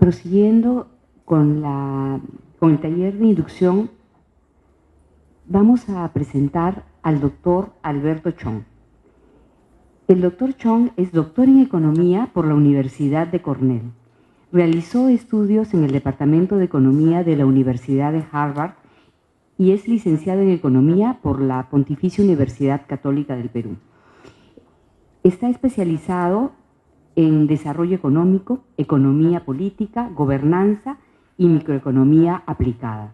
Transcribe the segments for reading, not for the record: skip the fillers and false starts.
prosiguiendo con el taller de inducción, vamos a presentar al doctor Alberto Chong. El doctor Chong es doctor en Economía por la Universidad de Cornell. Realizó estudios en el Departamento de Economía de la Universidad de Harvard y es licenciado en Economía por la Pontificia Universidad Católica del Perú. Está especializado en desarrollo económico, economía política, gobernanza y microeconomía aplicada.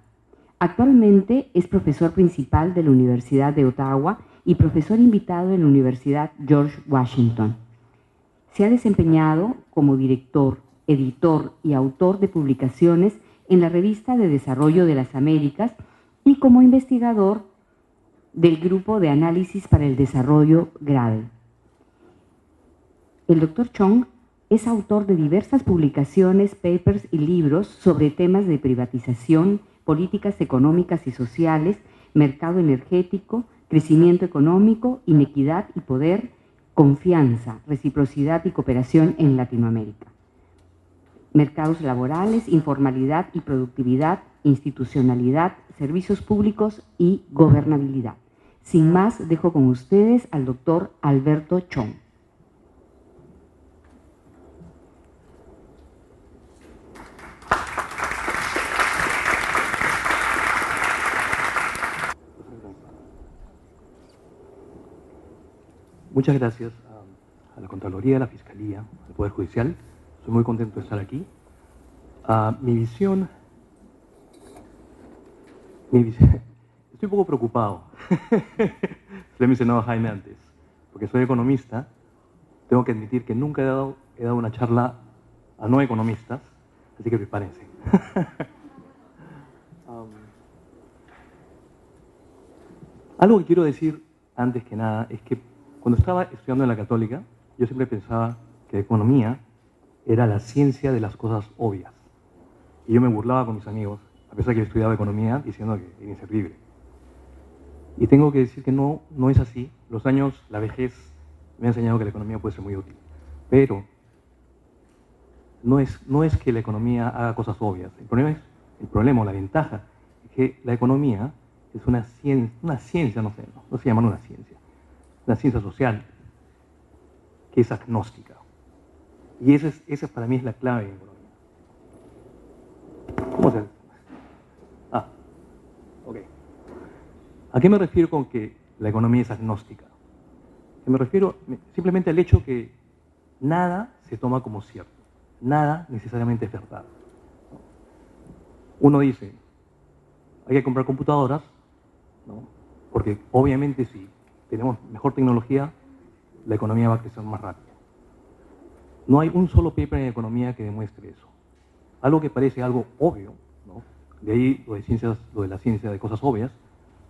Actualmente es profesor principal de la Universidad de Ottawa y profesor invitado en la Universidad George Washington. Se ha desempeñado como director, editor y autor de publicaciones en la Revista de Desarrollo de las Américas y como investigador del Grupo de Análisis para el Desarrollo GRADE. El Dr. Chong es autor de diversas publicaciones, papers y libros sobre temas de privatización, políticas económicas y sociales, mercado energético, crecimiento económico, inequidad y poder, confianza, reciprocidad y cooperación en Latinoamérica, mercados laborales, informalidad y productividad, institucionalidad, servicios públicos y gobernabilidad. Sin más, dejo con ustedes al doctor Alberto Chong. Muchas gracias a la Contraloría, a la Fiscalía, al Poder Judicial. Estoy muy contento de estar aquí. Mi visión... Estoy un poco preocupado. Se lo he mencionado a Jaime antes. Porque soy economista, tengo que admitir que nunca he dado una charla a no economistas, así que prepárense. Algo que quiero decir antes que nada es que cuando estaba estudiando en la Católica, yo siempre pensaba que economía era la ciencia de las cosas obvias. Y yo me burlaba con mis amigos, a pesar de que yo estudiaba economía, diciendo que era inservible. Y tengo que decir que no es así. Los años, la vejez, me ha enseñado que la economía puede ser muy útil. Pero no es que la economía haga cosas obvias. El problema o la ventaja es que la economía es una ciencia, no se llama una ciencia social, que es agnóstica. Y esa para mí es la clave en economía. ¿Cómo se hace? Ok. ¿A qué me refiero con que la economía es agnóstica? Me refiero simplemente al hecho que nada se toma como cierto. Nada necesariamente es verdad. Uno dice, hay que comprar computadoras, ¿no? Porque obviamente si tenemos mejor tecnología, la economía va a crecer más rápido. No hay un solo paper en economía que demuestre eso. Algo que parece algo obvio, ¿no? De ahí lo de la ciencia de cosas obvias,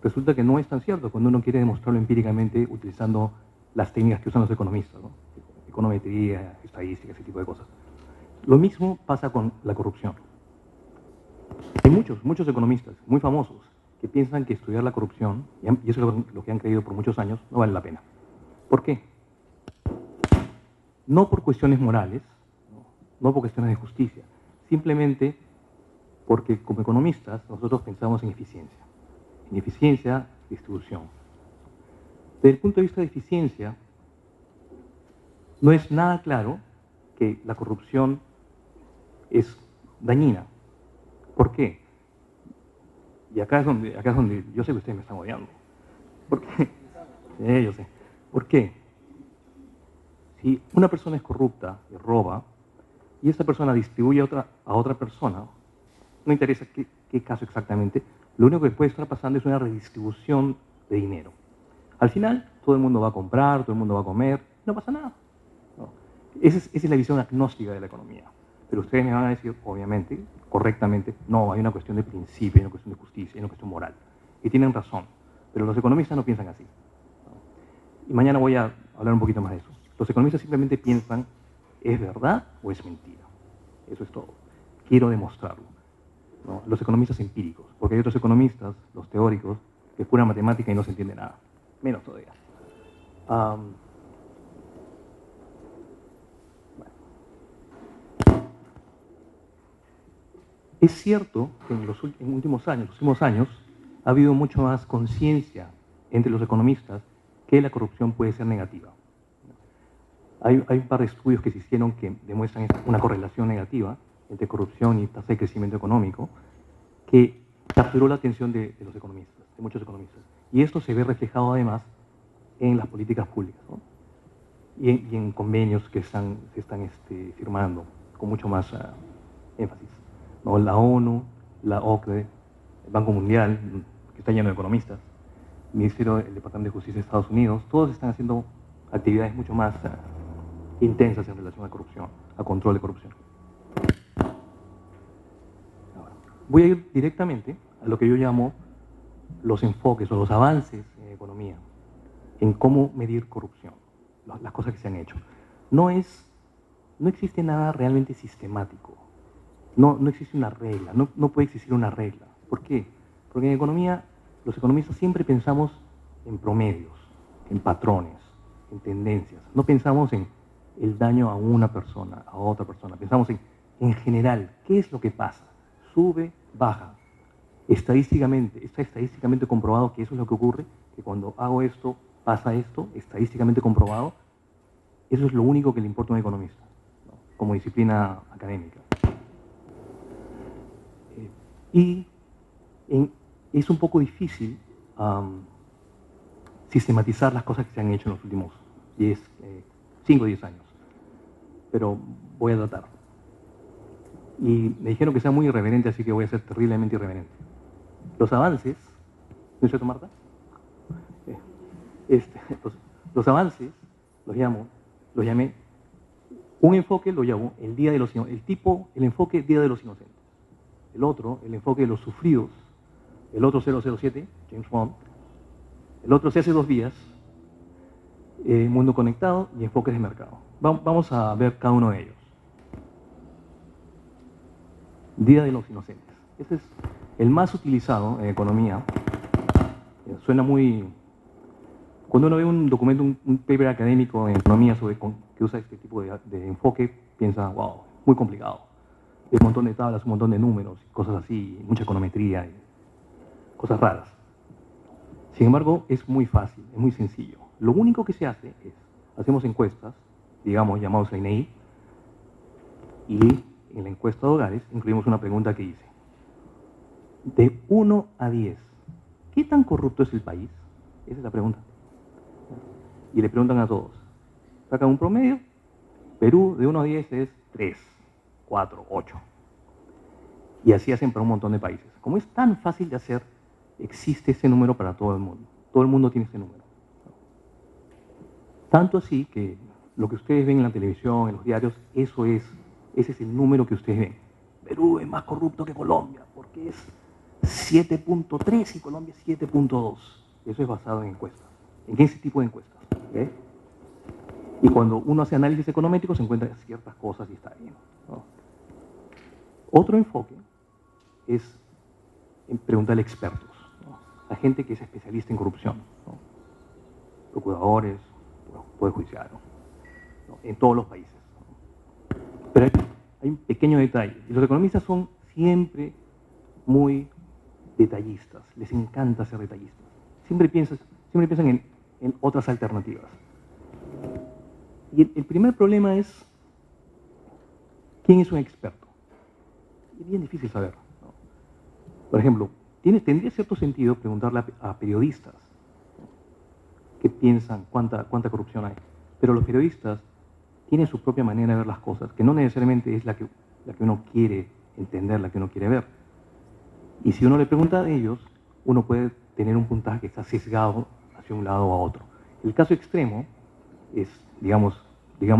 resulta que no es tan cierto cuando uno quiere demostrarlo empíricamente utilizando las técnicas que usan los economistas, ¿no? Econometría, estadística, ese tipo de cosas. Lo mismo pasa con la corrupción. Hay muchos economistas muy famosos que piensan que estudiar la corrupción, y eso es lo que han creído por muchos años, no vale la pena. ¿Por qué? No por cuestiones morales, no por cuestiones de justicia, simplemente porque como economistas nosotros pensamos en eficiencia, distribución. Desde el punto de vista de eficiencia, no es nada claro que la corrupción es dañina. ¿Por qué? Y acá es donde yo sé que ustedes me están odiando. ¿Por qué? Sí, yo sé. ¿Por qué? Si una persona es corrupta y roba, y esa persona distribuye a otra persona, no interesa qué caso exactamente, lo único que puede estar pasando es una redistribución de dinero. Al final, todo el mundo va a comprar, todo el mundo va a comer, no pasa nada. ¿No? Esa es la visión agnóstica de la economía. Pero ustedes me van a decir, obviamente, correctamente, no, hay una cuestión de principio, hay una cuestión de justicia, hay una cuestión moral. Y tienen razón, pero los economistas no piensan así. ¿No? Y mañana voy a hablar un poquito más de eso. Los economistas simplemente piensan, ¿es verdad o es mentira? Eso es todo. Quiero demostrarlo. ¿No? Los economistas empíricos, porque hay otros economistas, los teóricos, que es pura matemática y no se entiende nada. Menos todavía. Es cierto que en los últimos años, ha habido mucho más conciencia entre los economistas que la corrupción puede ser negativa. Hay un par de estudios que se hicieron que demuestran una correlación negativa entre corrupción y tasa de crecimiento económico que capturó la atención de los economistas, de muchos economistas. Y esto se ve reflejado además en las políticas públicas, ¿no? y en convenios que se están firmando con mucho más énfasis, ¿no? La ONU, la OCDE, el Banco Mundial, que está lleno de economistas, el Departamento de Justicia de Estados Unidos, todos están haciendo actividades mucho más intensas en relación a corrupción, a control de corrupción. Ahora, voy a ir directamente a lo que yo llamo los enfoques o los avances en economía, en cómo medir corrupción, las cosas que se han hecho. No existe nada realmente sistemático, no existe una regla, no puede existir una regla. ¿Por qué? Porque en economía los economistas siempre pensamos en promedios, en patrones, en tendencias. No pensamos en el daño a una persona, a otra persona. Pensamos en general, ¿qué es lo que pasa? Sube, baja. Está estadísticamente comprobado que eso es lo que ocurre, que cuando hago esto, pasa esto, estadísticamente comprobado. Eso es lo único que le importa a un economista, ¿no? Como disciplina académica. Es un poco difícil sistematizar las cosas que se han hecho en los últimos 5 o 10 años, pero voy a tratar. Y me dijeron que sea muy irreverente, así que voy a ser terriblemente irreverente. Los avances, ¿no es cierto, Marta? Los avances los llamé, un enfoque lo llamo el enfoque Día de los Inocentes. El otro, el enfoque de los sufridos. El otro 007, James Bond. El otro se hace 2 días, mundo conectado y enfoques de mercado. Vamos a ver cada uno de ellos. Día de los Inocentes. Este es el más utilizado en economía. Suena muy... Cuando uno ve un documento, un paper académico en economía que usa este tipo de enfoque, piensa, wow, muy complicado. Hay un montón de tablas, un montón de números, cosas así, mucha econometría, y cosas raras. Sin embargo, es muy fácil, es muy sencillo. Lo único que se hace es, hacemos encuestas, digamos, llamados a INEI, y en la encuesta de hogares incluimos una pregunta que dice, de 1 a 10, ¿qué tan corrupto es el país? Esa es la pregunta. Y le preguntan a todos. Sacan un promedio. Perú de 1 a 10 es 3, 4, 8. Y así hacen para un montón de países. Como es tan fácil de hacer, existe ese número para todo el mundo. Todo el mundo tiene ese número. Tanto así que lo que ustedes ven en la televisión, en los diarios, ese es el número que ustedes ven. Perú es más corrupto que Colombia, porque es 7.3 y Colombia es 7.2. Eso es basado en encuestas, en ese tipo de encuestas. ¿Okay? Y cuando uno hace análisis econométrico se encuentra ciertas cosas y está bien, ¿no? Otro enfoque es en preguntarle a expertos, ¿no? A gente que es especialista en corrupción, ¿no? Procuradores, Poder Judicial, ¿no? En todos los países, ¿no? Pero hay un pequeño detalle, y los economistas son siempre muy detallistas, les encanta ser detallistas. Siempre piensan en otras alternativas. Y el primer problema es, ¿quién es un experto? Es bien difícil saber, ¿no? Por ejemplo, tendría cierto sentido preguntarle a periodistas, ¿no? ¿Qué piensan? ¿Cuánta corrupción hay? Pero los periodistas tienen su propia manera de ver las cosas, que no necesariamente es la que uno quiere entender, la que uno quiere ver. Y si uno le pregunta a ellos, uno puede tener un puntaje que está sesgado hacia un lado o a otro. El caso extremo es, digamos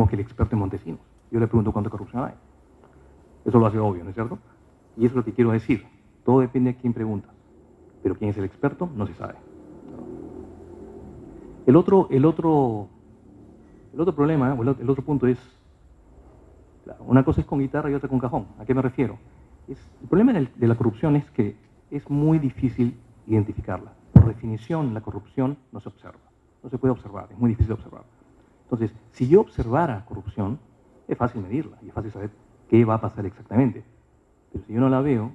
que el experto en Montesinos. Yo le pregunto cuánta corrupción hay. Eso lo hace obvio, ¿no es cierto? Y eso es lo que quiero decir. Todo depende de quién pregunta. Pero quién es el experto, no se sabe. El otro problema, o el otro punto es, claro, una cosa es con guitarra y otra con cajón. ¿A qué me refiero? El problema de la corrupción es que es muy difícil identificarla. Por definición, la corrupción no se observa. No se puede observar, es muy difícil observarla. Entonces, si yo observara corrupción, es fácil medirla y es fácil saber qué va a pasar exactamente. Pero si yo no la veo,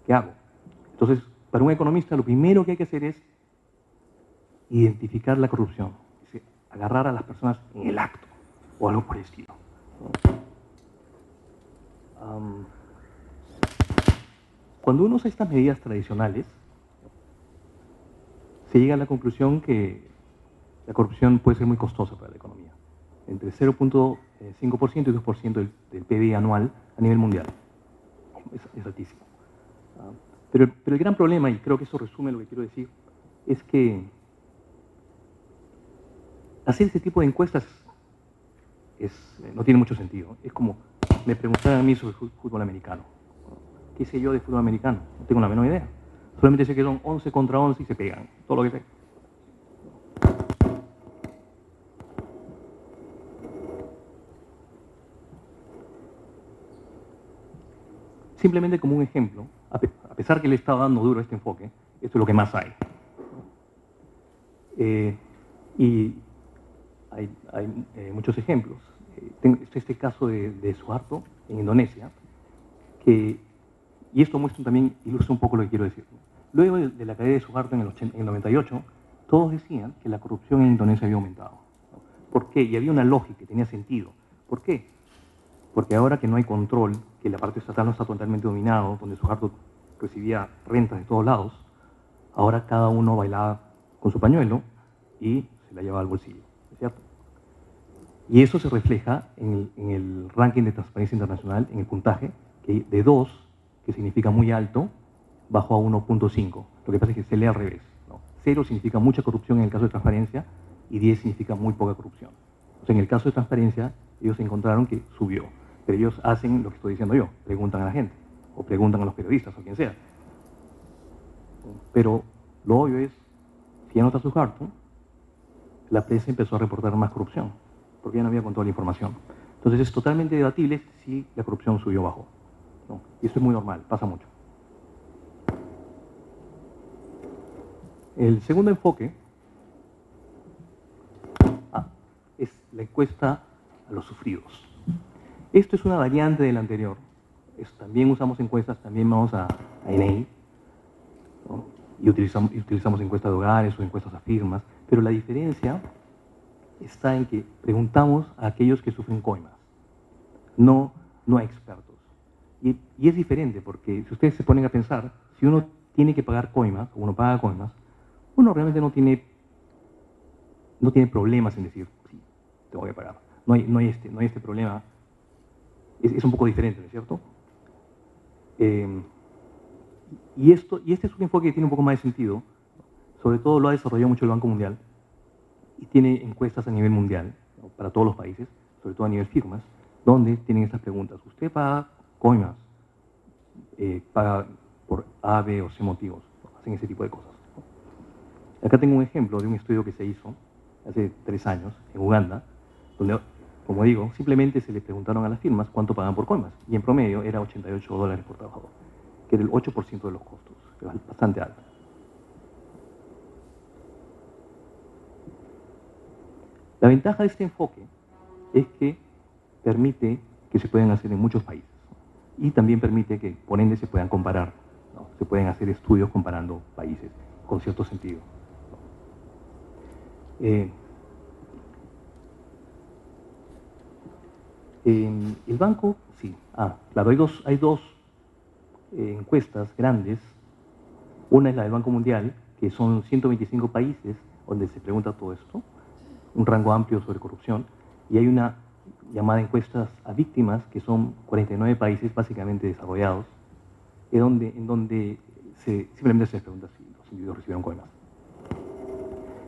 ¿qué hago? Entonces, para un economista lo primero que hay que hacer es identificar la corrupción, es decir, agarrar a las personas en el acto o algo por el estilo. Cuando uno usa estas medidas tradicionales, se llega a la conclusión que la corrupción puede ser muy costosa para la economía, entre 0.5% y 2% del PIB anual a nivel mundial. Es altísimo. Pero el gran problema, y creo que eso resume lo que quiero decir, es que hacer este tipo de encuestas no tiene mucho sentido. Es como me preguntaran a mí sobre fútbol americano. ¿Qué sé yo de fútbol americano? No tengo la menor idea. Solamente sé que son 11 contra 11 y se pegan. Todo lo que sé. Simplemente como un ejemplo, a pesar que le he estado dando duro a este enfoque, esto es lo que más hay. Y hay muchos ejemplos. Tengo este caso de Suharto, en Indonesia, y esto también ilustra un poco lo que quiero decir. Luego de la caída de Suharto en el 98, todos decían que la corrupción en Indonesia había aumentado. ¿Por qué? Y había una lógica, tenía sentido. ¿Por qué? Porque ahora que no hay control, que el aparato estatal no está totalmente dominado, donde Suharto recibía rentas de todos lados, ahora cada uno bailaba con su pañuelo y se la llevaba al bolsillo, ¿es cierto? Y eso se refleja en el ranking de transparencia internacional, en el puntaje, que de 2, que significa muy alto, bajó a 1.5. Lo que pasa es que se lee al revés, ¿no? 0 significa mucha corrupción en el caso de transparencia y 10 significa muy poca corrupción. O sea, en el caso de transparencia, ellos encontraron que subió. Pero ellos hacen lo que estoy diciendo yo, preguntan a la gente, o preguntan a los periodistas, o quien sea. Pero lo obvio es, si ya no está Suharto, la prensa empezó a reportar más corrupción, porque ya no había control de información. Entonces es totalmente debatible si la corrupción subió o bajó, ¿no? Y esto es muy normal, pasa mucho. El segundo enfoque es la encuesta a los sufridos. Esto es una variante del anterior. También usamos encuestas, también vamos a ENEI, ¿no? Y utilizamos encuestas de hogares o encuestas a firmas, pero la diferencia está en que preguntamos a aquellos que sufren coimas, no a expertos. Y es diferente porque si ustedes se ponen a pensar, si uno tiene que pagar coimas, o uno paga coimas, uno realmente no tiene problemas en decir, sí, tengo que pagar. No hay este problema. Es un poco diferente, ¿no es cierto? Y este es un enfoque que tiene un poco más de sentido. Sobre todo lo ha desarrollado mucho el Banco Mundial y tiene encuestas a nivel mundial, ¿no? Para todos los países, sobre todo a nivel firmas, donde tienen estas preguntas. ¿Usted paga coimas? ¿Paga por A, B o C motivos? ¿No? Hacen ese tipo de cosas, ¿no? Acá tengo un ejemplo de un estudio que se hizo hace 3 años en Uganda, donde, como digo, simplemente se le preguntaron a las firmas cuánto pagan por coimas, y en promedio era $88 por trabajador, que era el 8% de los costos, que es bastante alto. La ventaja de este enfoque es que permite que se puedan hacer en muchos países, ¿no? Y también permite que, por ende, se puedan comparar, ¿no? Se pueden hacer estudios comparando países con cierto sentido, ¿no? El banco, sí. Claro, hay dos encuestas grandes. Una es la del Banco Mundial, que son 125 países donde se pregunta todo esto, un rango amplio sobre corrupción, y hay una llamada encuestas a víctimas, que son 49 países básicamente desarrollados, en donde simplemente se les pregunta si los individuos recibieron coimas.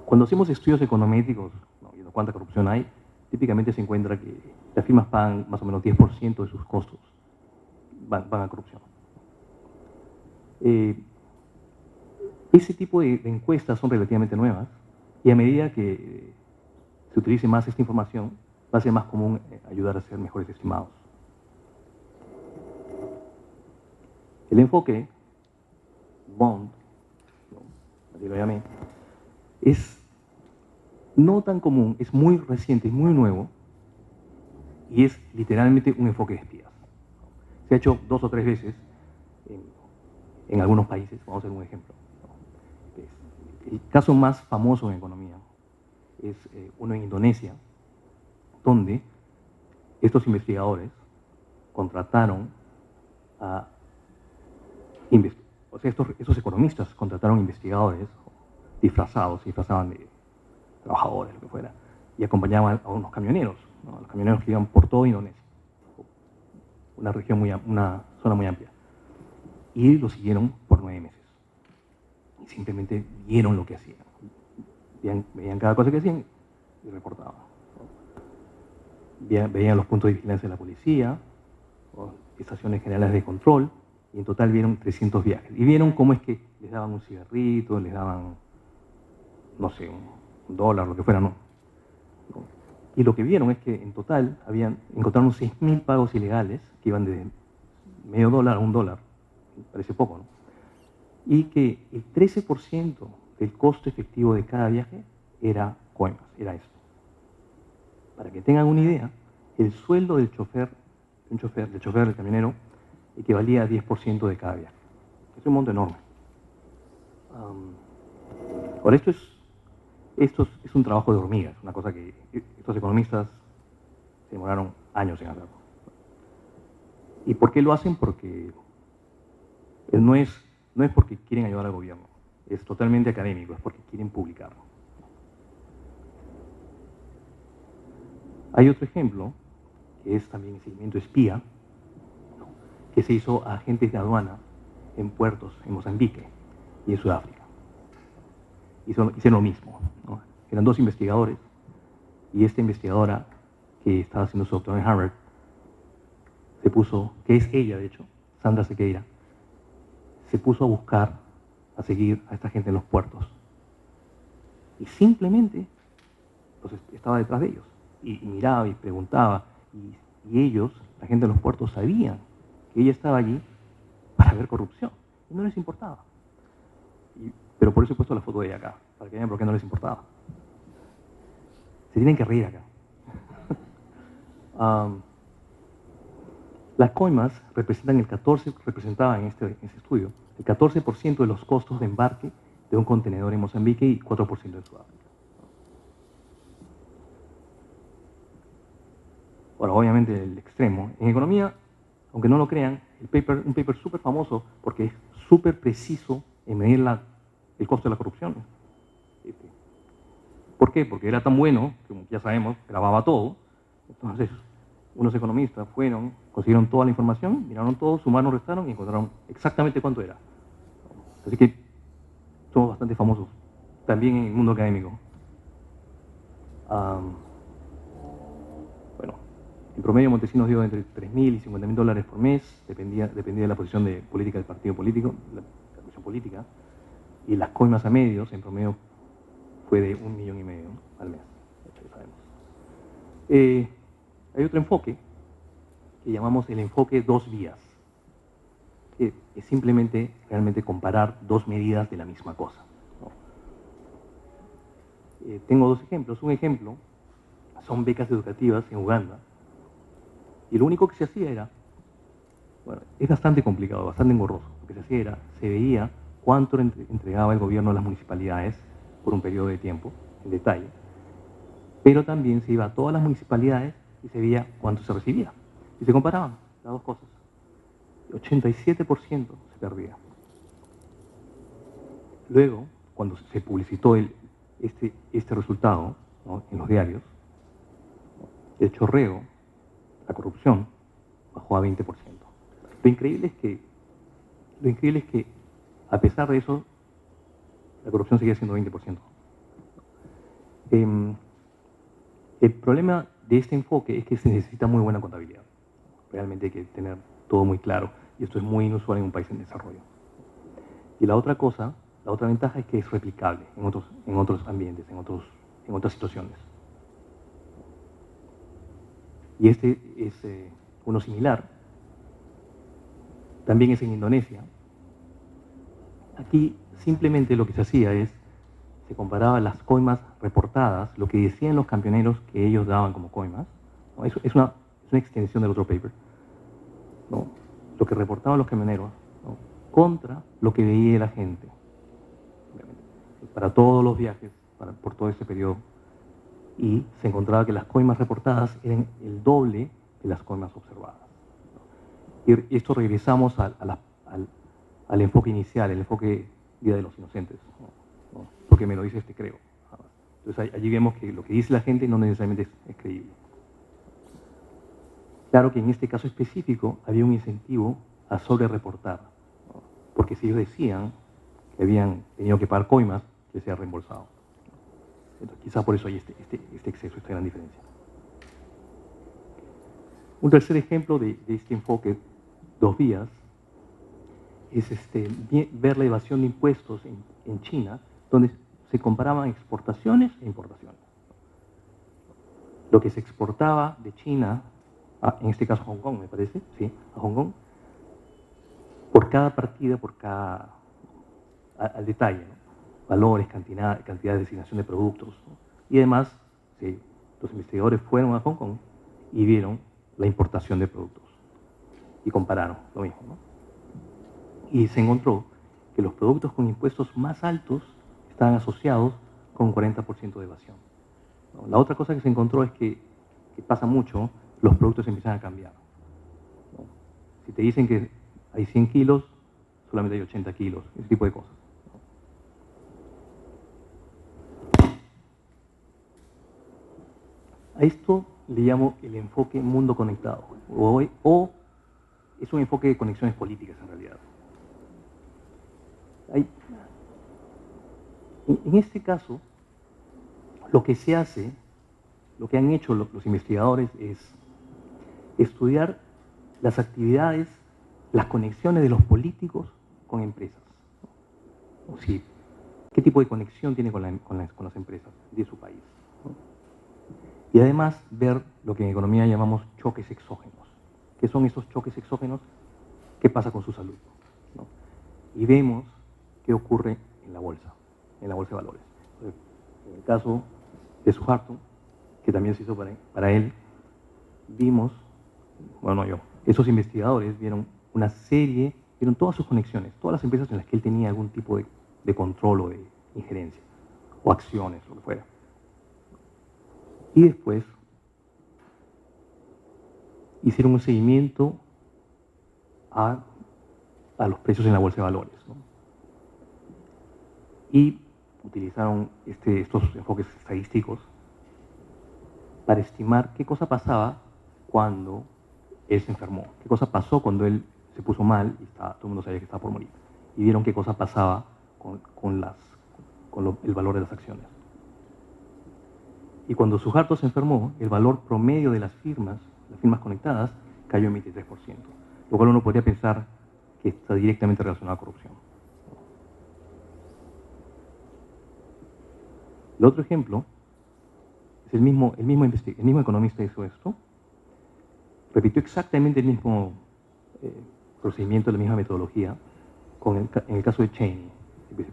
Cuando hacemos estudios econométricos, ¿no?, viendo cuánta corrupción hay, típicamente se encuentra que las firmas pagan más o menos 10% de sus costos, van a corrupción. Ese tipo de encuestas son relativamente nuevas, y a medida que se utilice más esta información, va a ser más común ayudar a hacer mejores estimados. El enfoque Bond, así lo llamé, es no tan común, es muy reciente, es muy nuevo, y es literalmente un enfoque de espías. Se ha hecho 2 o 3 veces en algunos países. Vamos a hacer un ejemplo. El caso más famoso en economía es uno en Indonesia, donde estos investigadores contrataron a o sea, estos economistas contrataron investigadores disfrazados, se disfrazaban de trabajadores, lo que fuera, y acompañaban a unos camioneros, ¿no? Los camioneros que iban por todo Indonesia, una región una zona muy amplia, y lo siguieron por 9 meses. Y simplemente vieron lo que hacían, veían cada cosa que hacían y reportaban. Veían los puntos de vigilancia de la policía, estaciones generales de control, y en total vieron 300 viajes. Y vieron cómo es que les daban un cigarrito, les daban, no sé, un dólar, lo que fuera, ¿no? Y lo que vieron es que en total encontraron 6.000 pagos ilegales que iban de medio dólar a $1, parece poco, ¿no? Y que el 13% del costo efectivo de cada viaje era coimas, era esto. Para que tengan una idea, el sueldo del chofer del camionero, equivalía a 10% de cada viaje. Es un monto enorme. Ahora, esto es un trabajo de hormigas, una cosa que estos economistas se demoraron años en hacerlo. ¿Y por qué lo hacen? Porque no es porque quieren ayudar al gobierno, es totalmente académico, es porque quieren publicarlo. Hay otro ejemplo, que es también el seguimiento espía, que se hizo a agentes de aduana en puertos en Mozambique y en Sudáfrica. Hicieron lo mismo, ¿no? Eran 2 investigadores, y esta investigadora que estaba haciendo su doctorado en Harvard se puso, que es ella de hecho, Sandra Sequeira, se puso a buscar, a seguir a esta gente en los puertos. Y simplemente estaba detrás de ellos. Y miraba y preguntaba. Y ellos, la gente de los puertos, sabían que ella estaba allí para ver corrupción. Y no les importaba. Pero por eso he puesto la foto de ella acá, para que vean por qué no les importaba. Se tienen que reír acá. Las coimas representaban en este estudio el 14% de los costos de embarque de un contenedor en Mozambique y 4% en Sudáfrica. Ahora, obviamente, el extremo. En economía, aunque no lo crean, un paper súper famoso porque es súper preciso en medir el costo de la corrupción. ¿Por qué? Porque era tan bueno, como ya sabemos, grababa todo. Entonces, unos economistas fueron, consiguieron toda la información, miraron todo, sumaron, restaron y encontraron exactamente cuánto era. Así que somos bastante famosos, también en el mundo académico. Bueno, en promedio Montesinos dio entre $3.000 y $50.000 por mes, dependía de la posición de política del partido político, la posición política, y las coimas a medios, en promedio, fue de $1,5 millones, ¿no? Al mes. Eso ya sabemos. Hay otro enfoque que llamamos el enfoque 2 vías, que es simplemente realmente comparar 2 medidas de la misma cosa, ¿no? Tengo 2 ejemplos. Un ejemplo son becas educativas en Uganda, y lo único que se hacía era, bueno, es bastante complicado, bastante engorroso. Lo que se hacía era, se veía cuánto entregaba el gobierno a las municipalidades por un periodo de tiempo, en detalle, pero también se iba a todas las municipalidades y se veía cuánto se recibía. Y se comparaban las 2 cosas. 87% se perdía. Luego, cuando se publicitó este resultado, ¿no?, en los diarios, el chorreo, la corrupción, bajó a 20%. Lo increíble es que, a pesar de eso, la corrupción seguía siendo 20%. El problema de este enfoque es que se necesita muy buena contabilidad. Realmente hay que tener todo muy claro, y esto es muy inusual en un país en desarrollo. Y la otra ventaja es que es replicable en otros ambientes, en otras situaciones. Y este es uno similar. También es en Indonesia. Aquí simplemente lo que se hacía se comparaba las coimas reportadas, lo que decían los camioneros que ellos daban como coimas, ¿no? Es una extensión del otro paper, ¿no? lo que reportaban los camioneros, ¿no?, contra lo que veía la gente, para todos los viajes, por todo ese periodo. Y se encontraba que las coimas reportadas eran el doble de las coimas observadas, ¿no? Y esto regresamos al enfoque inicial, el enfoque Día de los Inocentes, ¿no? Porque me lo dice creo. Entonces allí vemos que lo que dice la gente no necesariamente es creíble. Claro que en este caso específico había un incentivo a sobrereportar, ¿no?, porque si ellos decían que habían tenido que pagar coimas, les sea reembolsado. Entonces, quizás por eso hay este exceso, esta gran diferencia. Un tercer ejemplo de este enfoque dos vías es ver la evasión de impuestos en China, donde se comparaban exportaciones e importaciones. Lo que se exportaba de China, en este caso a Hong Kong, me parece, sí, a Hong Kong, por cada partida, al detalle, ¿no?, valores, cantidad de designación de productos, ¿no? Y además, sí, los investigadores fueron a Hong Kong y vieron la importación de productos y compararon lo mismo, ¿no? Y se encontró que los productos con impuestos más altos estaban asociados con 40% de evasión, ¿no? La otra cosa que se encontró es que pasa mucho, los productos empiezan a cambiar, ¿no? Si te dicen que hay 100 kilos, solamente hay 80 kilos, ese tipo de cosas. A esto le llamo el enfoque mundo conectado, o es un enfoque de conexiones políticas en realidad. En este caso, lo que se hace, lo que han hecho los investigadores es estudiar las actividades, las conexiones de los políticos con empresas. O sea, qué tipo de conexión tiene con las empresas de su país, ¿no? Y además ver lo que en economía llamamos choques exógenos. ¿Qué son esos choques exógenos? ¿Qué pasa con su salud, ¿no? Y vemos qué ocurre en la bolsa de valores. En el caso de Suharto, que también se hizo para él, vimos, esos investigadores vieron una serie, vieron todas sus conexiones, todas las empresas en las que él tenía algún tipo de control o de injerencia, o acciones, lo que fuera. Y después hicieron un seguimiento a los precios en la bolsa de valores, ¿no? Y utilizaron estos enfoques estadísticos para estimar qué cosa pasaba cuando él se enfermó, qué cosa pasó cuando él se puso mal y todo el mundo sabía que estaba por morir. Y vieron qué cosa pasaba con el valor de las acciones. Y cuando Suharto se enfermó, el valor promedio de las firmas conectadas, cayó en 23%, lo cual uno podría pensar que está directamente relacionado a corrupción. El otro ejemplo es el mismo economista hizo esto, repitió exactamente el mismo procedimiento, la misma metodología, en el caso de Cheney,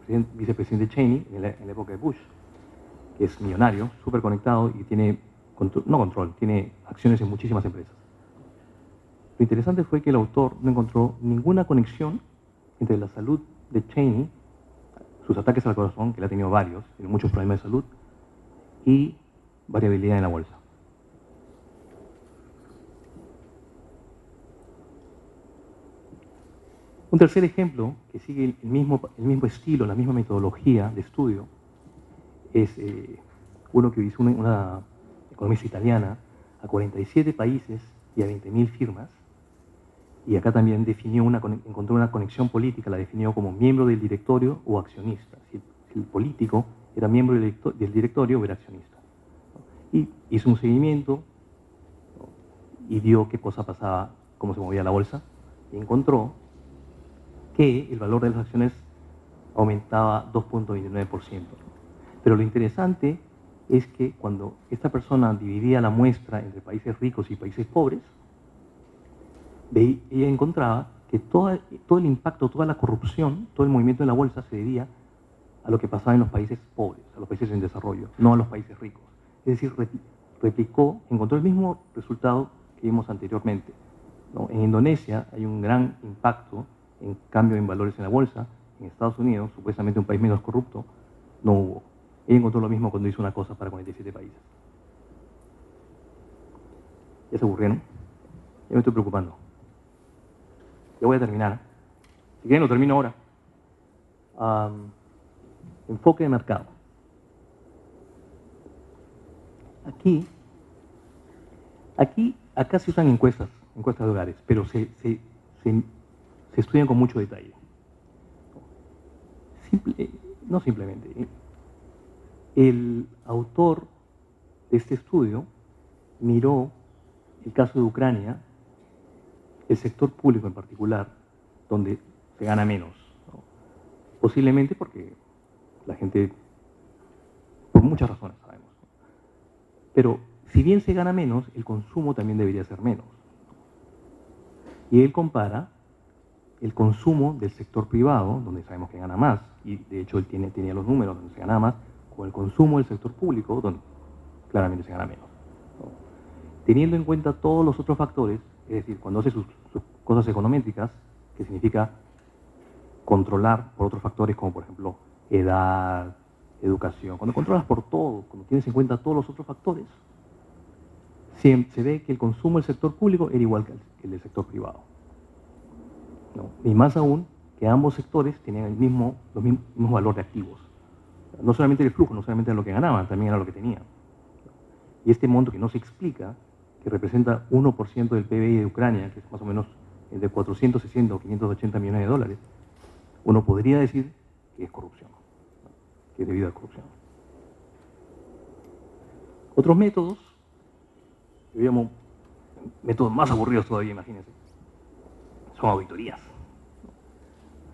el vicepresidente Cheney en la época de Bush, que es millonario, súper conectado y tiene, tiene acciones en muchísimas empresas. Lo interesante fue que el autor no encontró ninguna conexión entre la salud de Cheney, sus ataques al corazón, que él ha tenido varios, tiene muchos problemas de salud, y variabilidad en la bolsa. Un tercer ejemplo, que sigue el mismo estilo, la misma metodología de estudio, es uno que hizo una economista italiana a 47 países y a 20.000 firmas, y acá también encontró una conexión política, la definió como miembro del directorio o accionista. Si el político era miembro del directorio o era accionista. Y hizo un seguimiento y vio qué cosa pasaba, cómo se movía la bolsa, y encontró que el valor de las acciones aumentaba 2.29%. Pero lo interesante es que cuando esta persona dividía la muestra entre países ricos y países pobres, ella encontraba que todo el impacto, toda la corrupción, todo el movimiento de la bolsa se debía a lo que pasaba en los países pobres, a los países en desarrollo, no a los países ricos. Es decir, encontró el mismo resultado que vimos anteriormente. ¿no? En Indonesia hay un gran impacto en cambio en valores en la bolsa. En Estados Unidos, supuestamente un país menos corrupto, no hubo. Él encontró lo mismo cuando hizo una cosa para 47 países. ¿Ya se aburrieron? Ya me estoy preocupando. Ya voy a terminar. Si quieren lo termino ahora. Enfoque de mercado. Acá se usan encuestas de hogares, pero se estudian con mucho detalle. No simplemente. El autor de este estudio miró el caso de Ucrania, el sector público en particular, donde se gana menos, ¿no? Posiblemente porque la gente, por muchas razones sabemos, ¿no? Pero si bien se gana menos, el consumo también debería ser menos. Y él compara el consumo del sector privado, donde sabemos que gana más, y de hecho él tenía los números donde se gana más, con el consumo del sector público, donde claramente se gana menos, ¿no? Teniendo en cuenta todos los otros factores, es decir, cuando hace sus cosas econométricas, que significa controlar por otros factores como por ejemplo edad, educación, cuando controlas por todo, cuando tienes en cuenta todos los otros factores, se ve que el consumo del sector público era igual que el del sector privado, ¿no? Y más aún que ambos sectores tenían los mismos valor de activos. No solamente el flujo, no solamente lo que ganaban, también era lo que tenían. Y este monto que no se explica, que representa 1% del PBI de Ucrania, que es más o menos de 460 o 580 millones de dólares, uno podría decir que es corrupción, ¿no? Que es debido a corrupción. Otros métodos, que llamo métodos más aburridos todavía, imagínense, son auditorías.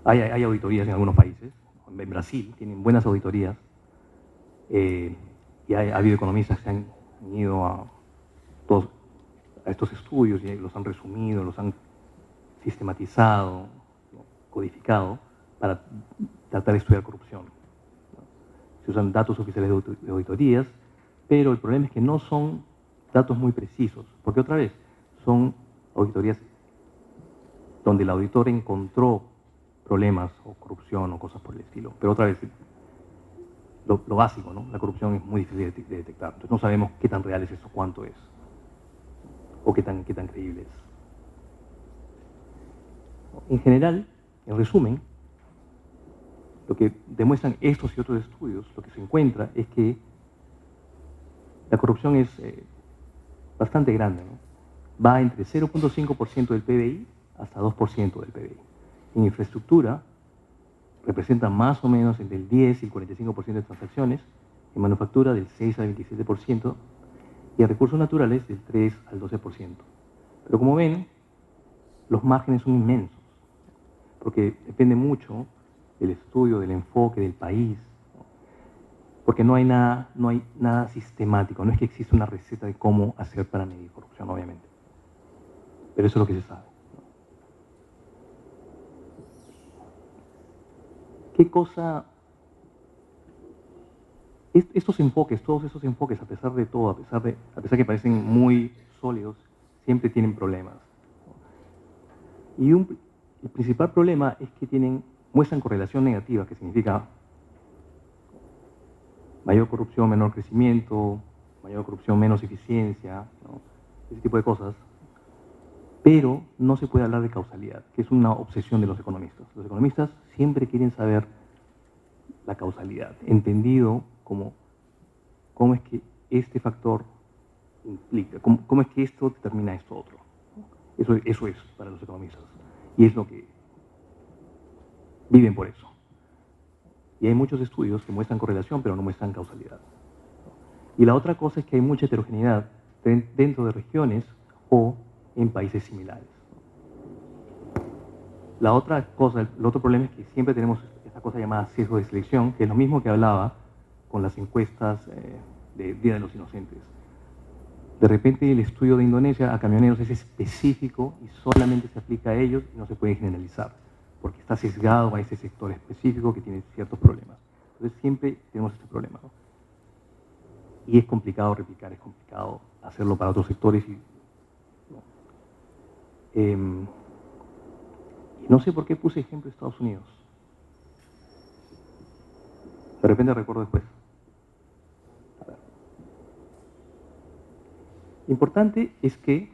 Hay auditorías en algunos países, en Brasil tienen buenas auditorías, y ha habido economistas que han ido a estos estudios y los han resumido, los han sistematizado, ¿no? Codificado, para tratar de estudiar corrupción, ¿no? Se usan datos oficiales de auditorías, pero el problema es que no son datos muy precisos, porque otra vez son auditorías donde el auditor encontró problemas o corrupción o cosas por el estilo, pero otra vez lo básico, ¿no? La corrupción es muy difícil de detectar, entonces no sabemos qué tan real es eso, cuánto es, o qué tan creíble es. En general, en resumen, lo que demuestran estos y otros estudios, lo que se encuentra es que la corrupción es bastante grande, ¿no? Va entre 0.5% del PBI hasta 2% del PBI. En infraestructura representa más o menos entre el 10 y el 45% de transacciones, en manufactura del 6 al 27% y en recursos naturales del 3 al 12%. Pero como ven, los márgenes son inmensos, porque depende mucho del estudio, del enfoque, del país, ¿no? Porque no hay nada sistemático, no es que exista una receta de cómo hacer para medir corrupción, obviamente. Pero eso es lo que se sabe, ¿no? ¿Qué cosa? Estos enfoques, todos estos enfoques, a pesar de todo, a pesar que parecen muy sólidos, siempre tienen problemas, ¿no? Y el principal problema es que muestran correlación negativa, que significa mayor corrupción, menor crecimiento, mayor corrupción, menos eficiencia, ¿no? Ese tipo de cosas. Pero no se puede hablar de causalidad, que es una obsesión de los economistas. Los economistas siempre quieren saber la causalidad, entendido como cómo es que este factor implica, cómo es que esto determina esto otro. Eso es para los economistas. Y es lo que viven por eso. Y hay muchos estudios que muestran correlación, pero no muestran causalidad. Y la otra cosa es que hay mucha heterogeneidad dentro de regiones o en países similares. La otra cosa, el otro problema es que siempre tenemos esta cosa llamada sesgo de selección, que es lo mismo que hablaba con las encuestas de Día de los Inocentes. De repente el estudio de Indonesia a camioneros es específico y solamente se aplica a ellos y no se puede generalizar, porque está sesgado a ese sector específico que tiene ciertos problemas. Entonces siempre tenemos este problema, ¿no? Y es complicado replicar, es complicado hacerlo para otros sectores. ¿No? Y no sé por qué puse ejemplo de Estados Unidos. De repente recuerdo después. A ver. Importante es que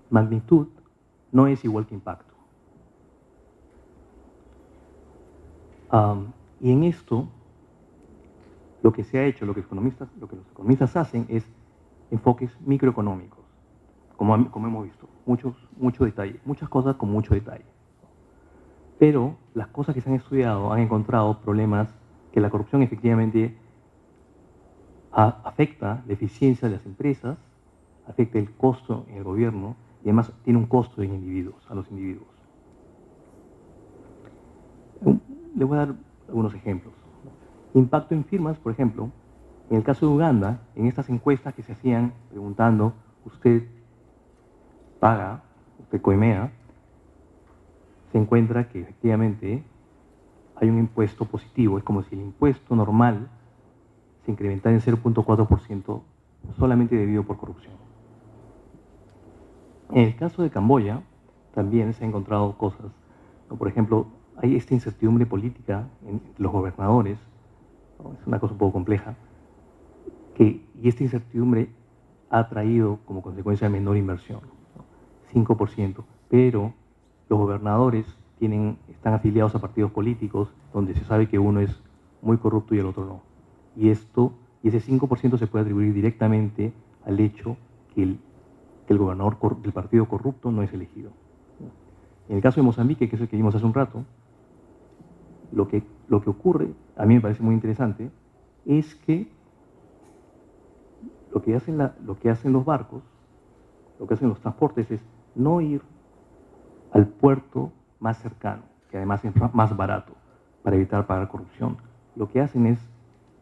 magnitud no es igual que impacto. Y en esto, lo que se ha hecho, lo que los economistas hacen es enfoques microeconómicos, como hemos visto, mucho detalle, muchas cosas con mucho detalle. Pero las cosas que se han estudiado han encontrado problemas que la corrupción efectivamente afecta la eficiencia de las empresas, afecta el costo en el gobierno y además tiene un costo en individuos, a los individuos. Les voy a dar algunos ejemplos. Impacto en firmas, por ejemplo, en el caso de Uganda, en estas encuestas que se hacían preguntando, ¿usted paga, usted coimea? Se encuentra que efectivamente hay un impuesto positivo. Es como si el impuesto normal se incrementara en 0.4% solamente debido por corrupción. En el caso de Camboya también se han encontrado cosas, ¿no? Por ejemplo, hay esta incertidumbre política entre los gobernadores, ¿no? Es una cosa un poco compleja, y esta incertidumbre ha traído como consecuencia menor inversión, ¿no? 5%, pero los gobernadores están afiliados a partidos políticos donde se sabe que uno es muy corrupto y el otro no. Y ese 5% se puede atribuir directamente al hecho que el gobernador del partido corrupto no es elegido. En el caso de Mozambique, que es el que vimos hace un rato, lo que ocurre, a mí me parece muy interesante, es que lo que hacen los barcos, lo que hacen los transportes es no ir al puerto más cercano, que además es más barato, para evitar pagar corrupción. Lo que hacen es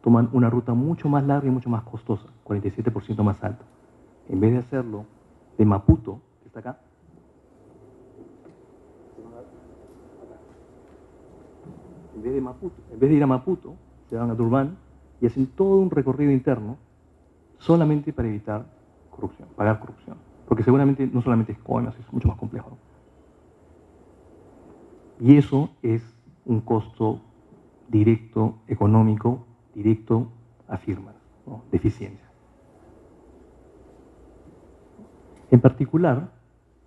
toman una ruta mucho más larga y mucho más costosa, 47% más alta. En vez de hacerlo de Maputo, que está acá, en vez de ir a Maputo, se van a Durban y hacen todo un recorrido interno solamente para evitar corrupción, pagar corrupción. Porque seguramente no solamente es coimas, es mucho más complejo, ¿no? Y eso es un costo directo, económico, directo a firmas, ¿no? De eficiencia. En particular,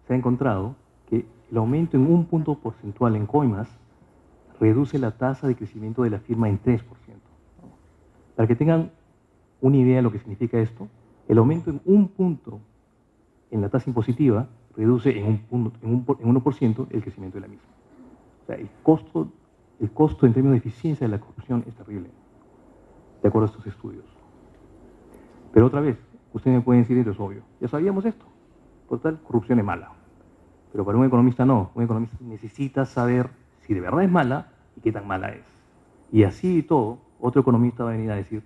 se ha encontrado que el aumento en un punto porcentual en coimas reduce la tasa de crecimiento de la firma en 3%. Para que tengan una idea de lo que significa esto, el aumento en un punto en la tasa impositiva reduce en 1% el crecimiento de la misma. O sea, el costo en términos de eficiencia de la corrupción es terrible, de acuerdo a estos estudios. Pero otra vez, ustedes me pueden decir, esto es obvio, ya sabíamos esto, por tal, corrupción es mala. Pero para un economista no, un economista necesita saber si de verdad es mala y qué tan mala es. Y así y todo, otro economista va a venir a decir,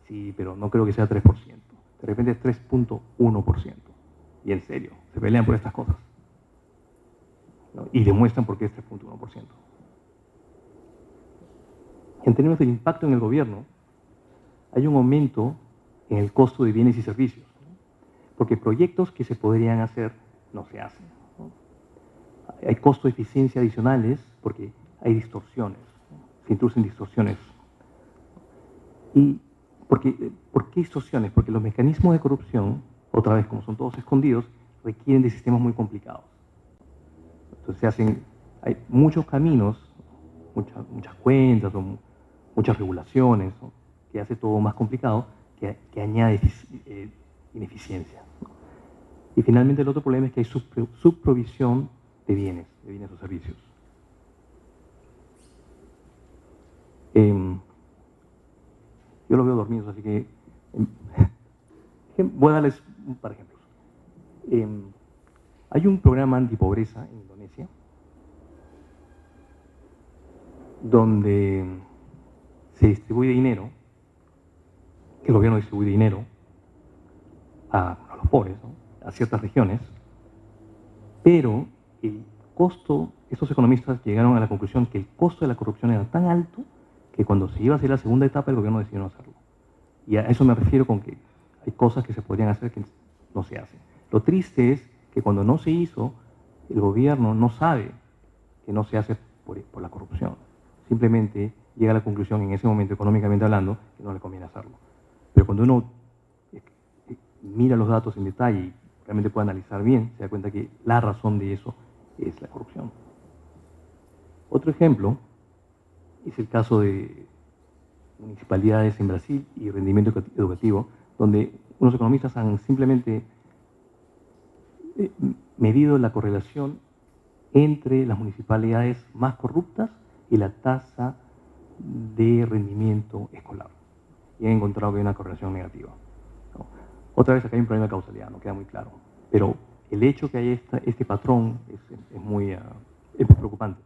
sí, pero no creo que sea 3%, de repente es 3.1%. Y en serio, se pelean por estas cosas, ¿no? Y demuestran por qué es 3.1%. En términos del impacto en el gobierno, hay un aumento en el costo de bienes y servicios, ¿no? Porque proyectos que se podrían hacer no se hacen, ¿no? Hay costos de eficiencia adicionales porque hay distorsiones, ¿no? Se introducen distorsiones. ¿Y por qué distorsiones? Porque los mecanismos de corrupción, otra vez como son todos escondidos, requieren de sistemas muy complicados. Entonces hay muchos caminos, muchas cuentas, muchas regulaciones, ¿no? Que hace todo más complicado, que añade ineficiencia, ¿no? Y finalmente el otro problema es que hay subprovisión de bienes o servicios. Yo los veo dormidos, así que voy a darles un par de ejemplos. Hay un programa antipobreza en Indonesia donde se distribuye dinero, que el gobierno distribuye dinero a los pobres, ¿no? A ciertas regiones, pero el costo, estos economistas llegaron a la conclusión que el costo de la corrupción era tan alto que cuando se iba a hacer la segunda etapa el gobierno decidió no hacerlo. Y a eso me refiero con que hay cosas que se podrían hacer que no se hacen. Lo triste es que cuando no se hizo, el gobierno no sabe que no se hace por la corrupción. Simplemente llega a la conclusión en ese momento, económicamente hablando, que no le conviene hacerlo. Pero cuando uno mira los datos en detalle y realmente puede analizar bien, se da cuenta que la razón de eso es la corrupción. Otro ejemplo es el caso de municipalidades en Brasil y rendimiento educativo, donde unos economistas han simplemente medido la correlación entre las municipalidades más corruptas y la tasa de rendimiento escolar. Y han encontrado que hay una correlación negativa. ¿No? Otra vez acá hay un problema de causalidad, no queda muy claro. Pero el hecho que hay este patrón es muy preocupante.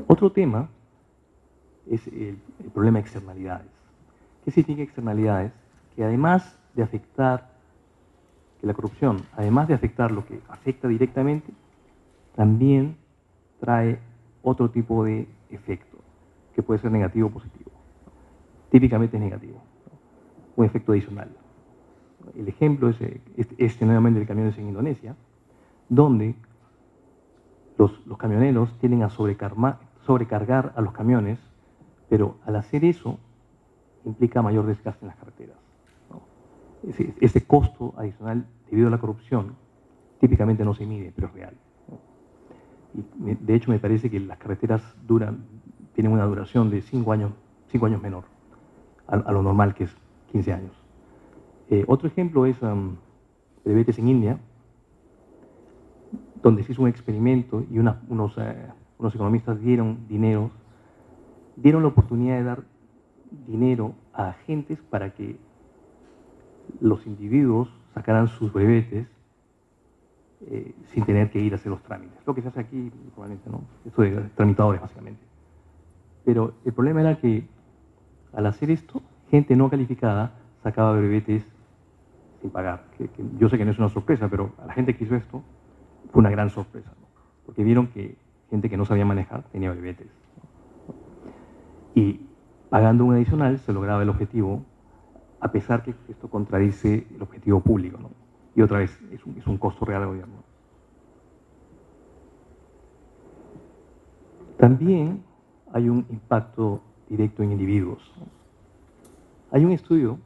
Otro tema es el problema de externalidades. ¿Qué significa externalidades? Que además de afectar, que la corrupción, además de afectar lo que afecta directamente, también trae otro tipo de efecto, que puede ser negativo o positivo. Típicamente es negativo, ¿no? Un efecto adicional. El ejemplo es nuevamente el camiones en Indonesia, donde los camioneros tienden a sobrecargar a los camiones, pero al hacer eso implica mayor desgaste en las carreteras, ¿no? Ese costo adicional debido a la corrupción típicamente no se mide, pero es real, ¿no? Y de hecho me parece que las carreteras tienen una duración de 5 años menor a lo normal, que es 15 años. Otro ejemplo es brevetes en India, donde se hizo un experimento y unos economistas dieron la oportunidad de dar dinero a agentes para que los individuos sacaran sus brevetes sin tener que ir a hacer los trámites. Lo que se hace aquí, probablemente, ¿no? Esto de tramitadores, básicamente. Pero el problema era que al hacer esto, gente no calificada sacaba brevetes sin pagar. Que yo sé que no es una sorpresa, pero a la gente que hizo esto fue una gran sorpresa, ¿no? Porque vieron que gente que no sabía manejar tenía brevetes, ¿no? Y pagando un adicional se lograba el objetivo, a pesar que esto contradice el objetivo público, ¿no? Y otra vez, es un costo real al gobierno. También hay un impacto directo en individuos, ¿no? Hay un estudio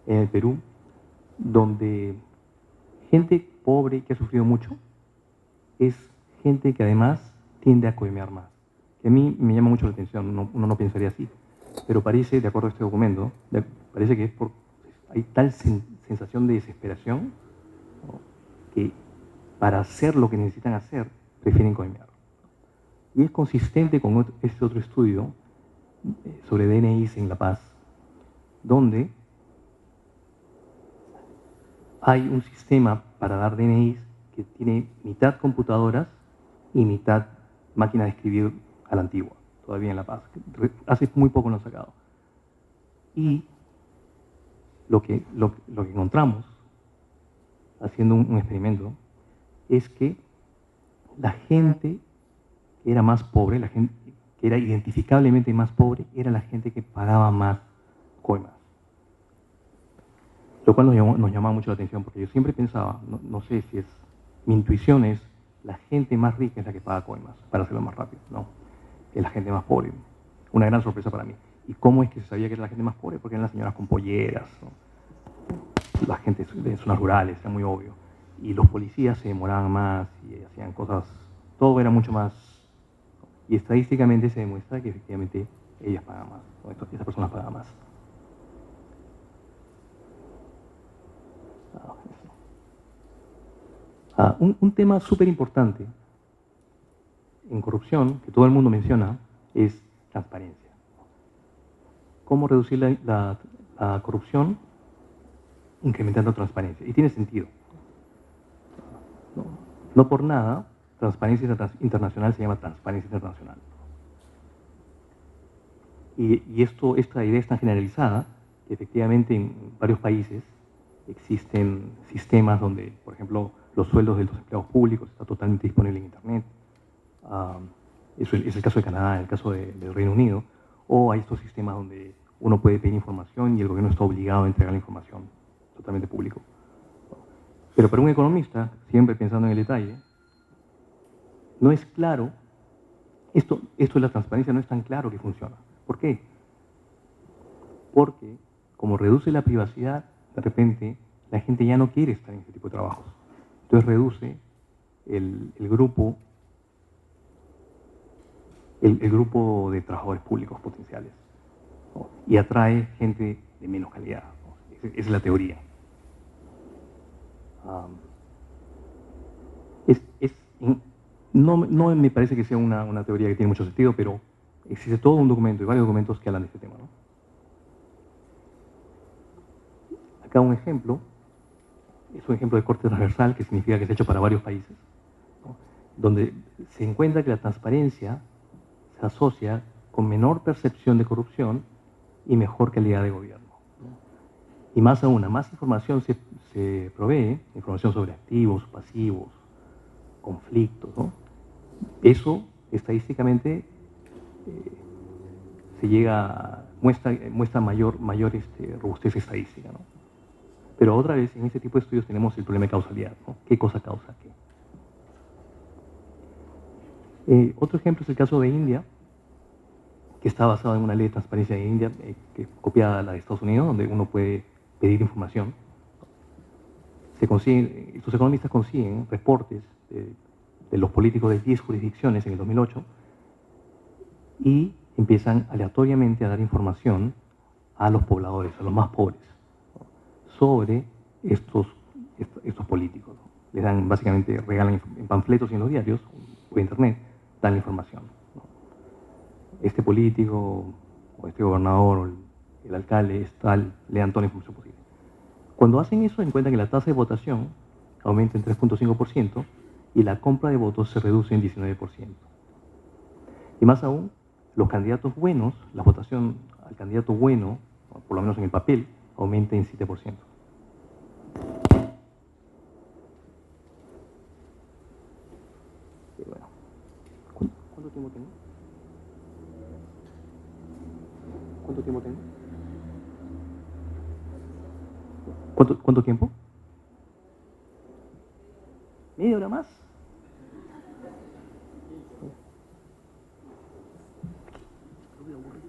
en el Perú donde gente pobre que ha sufrido mucho es gente que además tiende a coimear más. Que a mí me llama mucho la atención, uno no pensaría así, pero parece, de acuerdo a este documento, parece que hay tal sensación de desesperación, ¿no?, que para hacer lo que necesitan hacer, prefieren coimear. Y es consistente con este otro estudio sobre DNIs en La Paz, donde hay un sistema para dar DNIs que tiene mitad computadoras y mitad máquina de escribir a la antigua, todavía en La Paz. Hace muy poco lo han sacado. Y lo que encontramos, haciendo un experimento, es que la gente que era más pobre, la gente que era identificablemente más pobre, era la gente que pagaba más coimas. Lo cual nos llamaba mucho la atención, porque yo siempre pensaba, no sé si mi intuición es, la gente más rica es la que paga coimas, para hacerlo más rápido, no, es la gente más pobre. Una gran sorpresa para mí. ¿Y cómo es que se sabía que era la gente más pobre? Porque eran las señoras con polleras, ¿no? La gente de zonas rurales, era muy obvio. Y los policías se demoraban más y hacían cosas, todo era mucho más. Y estadísticamente se demuestra que efectivamente ellas pagan más, ¿no? Esas personas pagan más. Un tema súper importante en corrupción, que todo el mundo menciona, es transparencia. ¿Cómo reducir la corrupción? Incrementando transparencia. Y tiene sentido. No por nada, transparencia internacional se llama transparencia internacional. Y esta idea es tan generalizada que efectivamente en varios países existen sistemas donde, por ejemplo, los sueldos de los empleados públicos están totalmente disponibles en Internet. Eso es el caso de Canadá, el caso del Reino Unido. O hay estos sistemas donde uno puede pedir información y el gobierno está obligado a entregar la información totalmente público. Pero para un economista, siempre pensando en el detalle, no es claro, esto de la transparencia no es tan claro que funciona. ¿Por qué? Porque como reduce la privacidad, de repente la gente ya no quiere estar en este tipo de trabajos. Entonces reduce el grupo de trabajadores públicos potenciales, ¿no? Y atrae gente de menos calidad, ¿no? Esa es la teoría. No me parece que sea una teoría que tiene mucho sentido, pero existe todo un documento y varios documentos que hablan de este tema, ¿no? Acá un ejemplo, es un ejemplo de corte transversal, que significa que se ha hecho para varios países, ¿no? Donde se encuentra que la transparencia se asocia con menor percepción de corrupción y mejor calidad de gobierno, ¿no? Y más aún, a más información se provee, información sobre activos, pasivos, conflictos, ¿no? Eso estadísticamente muestra mayor robustez estadística, ¿no? Pero otra vez, en este tipo de estudios tenemos el problema de causalidad, ¿no? ¿Qué cosa causa qué? Otro ejemplo es el caso de India, que está basado en una ley de transparencia de India, que copiada a la de Estados Unidos, donde uno puede pedir información. Estos economistas consiguen reportes de los políticos de 10 jurisdicciones en el 2008 y empiezan aleatoriamente a dar información a los pobladores, a los más pobres, ¿no? Sobre estos políticos, ¿no? Les dan, básicamente, regalan en panfletos y en los diarios o internet, dan la información, ¿no? Este político o este gobernador o el alcalde es tal, le dan toda la información posible. Cuando hacen eso, encuentran que la tasa de votación aumenta en 3.5% y la compra de votos se reduce en 19%. Y más aún, los candidatos buenos, la votación al candidato bueno, por lo menos en el papel, aumenta en 7%. Y bueno, ¿cuánto tiempo tengo? ¿Cuánto tiempo tengo? ¿Cuánto tiempo? ¿Media hora más?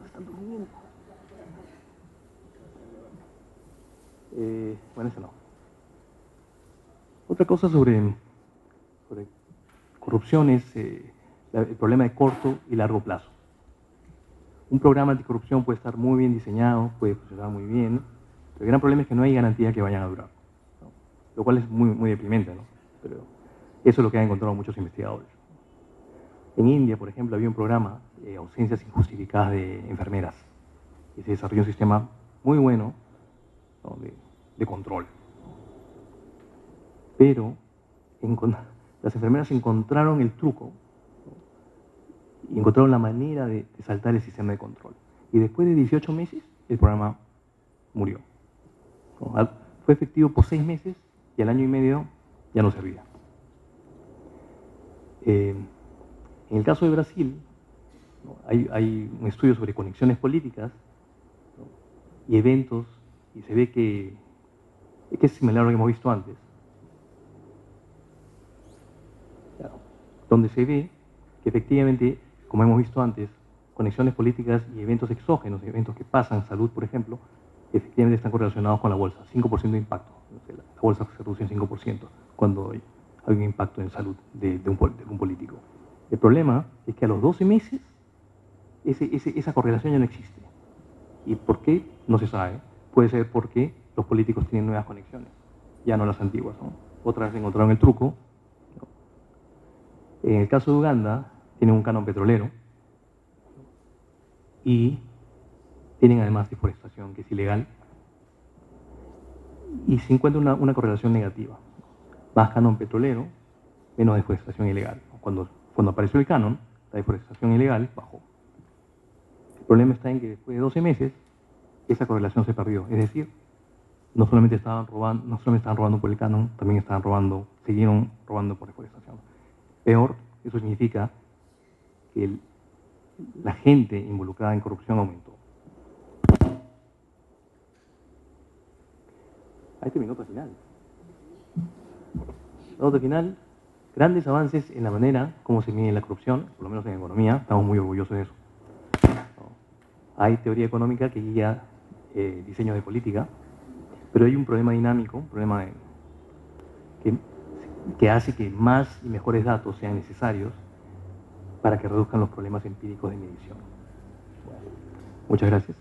Están durmiendo. Bueno, eso no. Otra cosa sobre corrupción es el problema de corto y largo plazo. Un programa anticorrupción puede estar muy bien diseñado, puede funcionar muy bien, pero el gran problema es que no hay garantía que vayan a durar, ¿no? Lo cual es muy deprimente, ¿no? Pero eso es lo que han encontrado muchos investigadores. En India, por ejemplo, había un programa de ausencias injustificadas de enfermeras y se desarrolló un sistema muy bueno, ¿no? de control. Pero las enfermeras encontraron el truco, ¿no? Y encontraron la manera de saltar el sistema de control. Y después de 18 meses, el programa murió, ¿no? Fue efectivo por 6 meses y al año y medio ya no servía. En el caso de Brasil, ¿no? Hay un estudio sobre conexiones políticas, ¿no? Y eventos, y se ve que es similar a lo que hemos visto antes, claro, donde se ve que efectivamente, como hemos visto antes, conexiones políticas y eventos exógenos, eventos que pasan, salud por ejemplo, efectivamente están correlacionados con la bolsa, 5% de impacto. La bolsa se reduce en 5% cuando hay un impacto en salud de un político. El problema es que a los 12 meses esa correlación ya no existe. ¿Y por qué? No se sabe. Puede ser porque los políticos tienen nuevas conexiones, ya no las antiguas, ¿no? Otra vez encontraron el truco, ¿no? En el caso de Uganda, tienen un canon petrolero y tienen además deforestación, que es ilegal, y se encuentra una correlación negativa. Más canon petrolero, menos deforestación ilegal. Cuando apareció el canon, la deforestación ilegal bajó. El problema está en que después de 12 meses, esa correlación se perdió. Es decir, no solamente estaban robando por el canon, también siguieron robando por deforestación. Peor, eso significa que la gente involucrada en corrupción aumentó. A este minuto final. La nota final, grandes avances en la manera como se mide la corrupción, por lo menos en economía, estamos muy orgullosos de eso. Hay teoría económica que guía diseño de política, pero hay un problema dinámico, un problema que hace que más y mejores datos sean necesarios para que reduzcan los problemas empíricos de medición. Bueno, muchas gracias.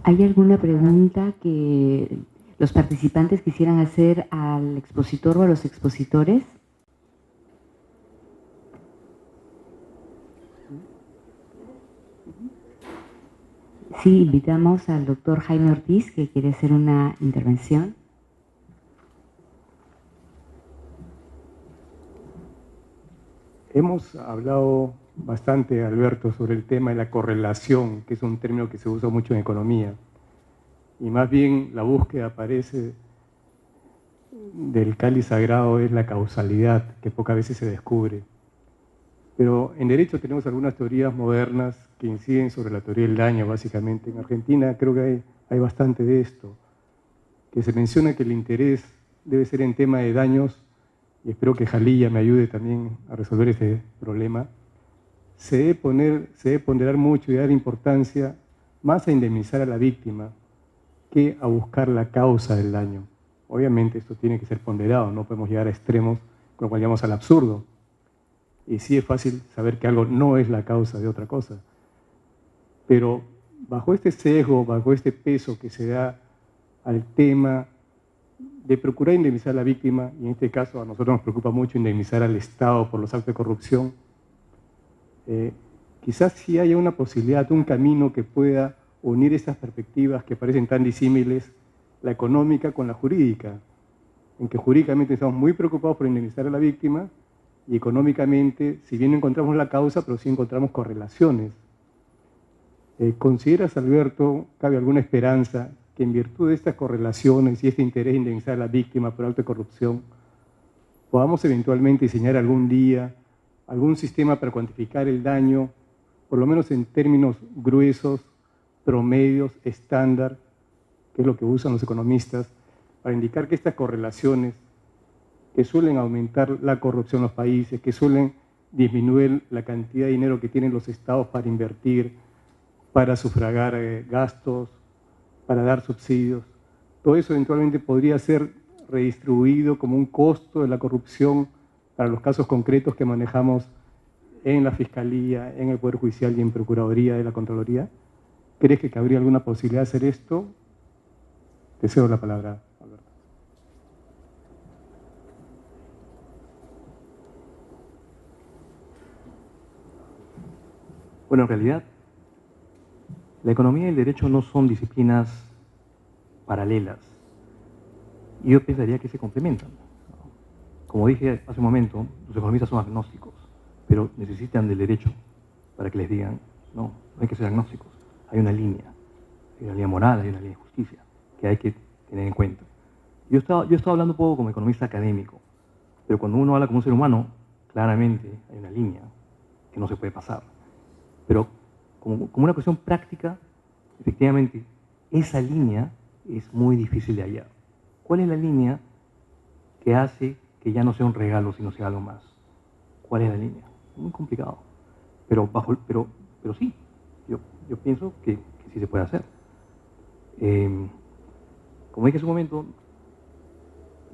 ¿Hay alguna pregunta que los participantes quisieran hacer al expositor o a los expositores? Sí, invitamos al doctor Jaime Ortiz, que quiere hacer una intervención. Hemos hablado bastante, Alberto, sobre el tema de la correlación, que es un término que se usa mucho en economía. Y más bien la búsqueda parece del cáliz sagrado es la causalidad, que pocas veces se descubre. Pero en derecho tenemos algunas teorías modernas que inciden sobre la teoría del daño, básicamente. En Argentina creo que hay bastante de esto, que se menciona que el interés debe ser en tema de daños, y espero que Jalilla me ayude también a resolver ese problema. Se debe ponderar mucho y dar importancia más a indemnizar a la víctima que a buscar la causa del daño. Obviamente esto tiene que ser ponderado, no podemos llegar a extremos con lo cual llegamos al absurdo. Y sí es fácil saber que algo no es la causa de otra cosa. Pero bajo este sesgo, bajo este peso que se da al tema de procurar indemnizar a la víctima, y en este caso a nosotros nos preocupa mucho indemnizar al Estado por los actos de corrupción, quizás sí haya una posibilidad, un camino que pueda unir estas perspectivas que parecen tan disímiles, la económica con la jurídica, en que jurídicamente estamos muy preocupados por indemnizar a la víctima y económicamente, si bien no encontramos la causa, pero sí encontramos correlaciones. ¿Consideras, Alberto, cabe alguna esperanza que en virtud de estas correlaciones y este interés en indemnizar a la víctima por acto de corrupción, podamos eventualmente diseñar algún día algún sistema para cuantificar el daño, por lo menos en términos gruesos, promedios, estándar, que es lo que usan los economistas, para indicar que estas correlaciones que suelen aumentar la corrupción en los países, que suelen disminuir la cantidad de dinero que tienen los estados para invertir, para sufragar gastos, para dar subsidios, todo eso eventualmente podría ser redistribuido como un costo de la corrupción para los casos concretos que manejamos en la Fiscalía, en el Poder Judicial y en Procuraduría de la Contraloría. ¿Crees que cabría alguna posibilidad de hacer esto? Te cedo la palabra, Alberto. Bueno, en realidad, la economía y el derecho no son disciplinas paralelas. Y yo pensaría que se complementan. Como dije hace un momento, los economistas son agnósticos, pero necesitan del derecho para que les digan, no hay que ser agnósticos. Hay una línea moral, hay una línea de justicia que hay que tener en cuenta. Yo he estado hablando un poco como economista académico, pero cuando uno habla como un ser humano, claramente hay una línea que no se puede pasar. Pero como una cuestión práctica, efectivamente, esa línea es muy difícil de hallar. ¿Cuál es la línea que hace que ya no sea un regalo, sino sea algo más? ¿Cuál es la línea? Muy complicado. Pero sí, yo pienso que sí se puede hacer. Como dije hace un momento,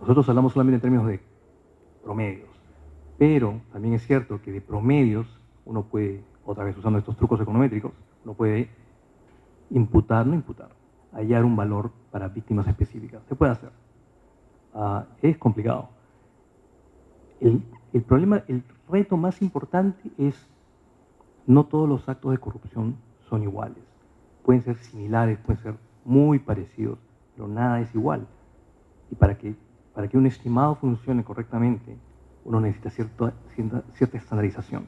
nosotros hablamos solamente en términos de promedios, pero también es cierto que de promedios uno puede, otra vez usando estos trucos econométricos, uno puede hallar un valor para víctimas específicas. Se puede hacer. Es complicado. El problema, el reto más importante es no todos los actos de corrupción son iguales. Pueden ser similares, pueden ser muy parecidos, pero nada es igual. Y para que un estimado funcione correctamente, uno necesita cierta estandarización.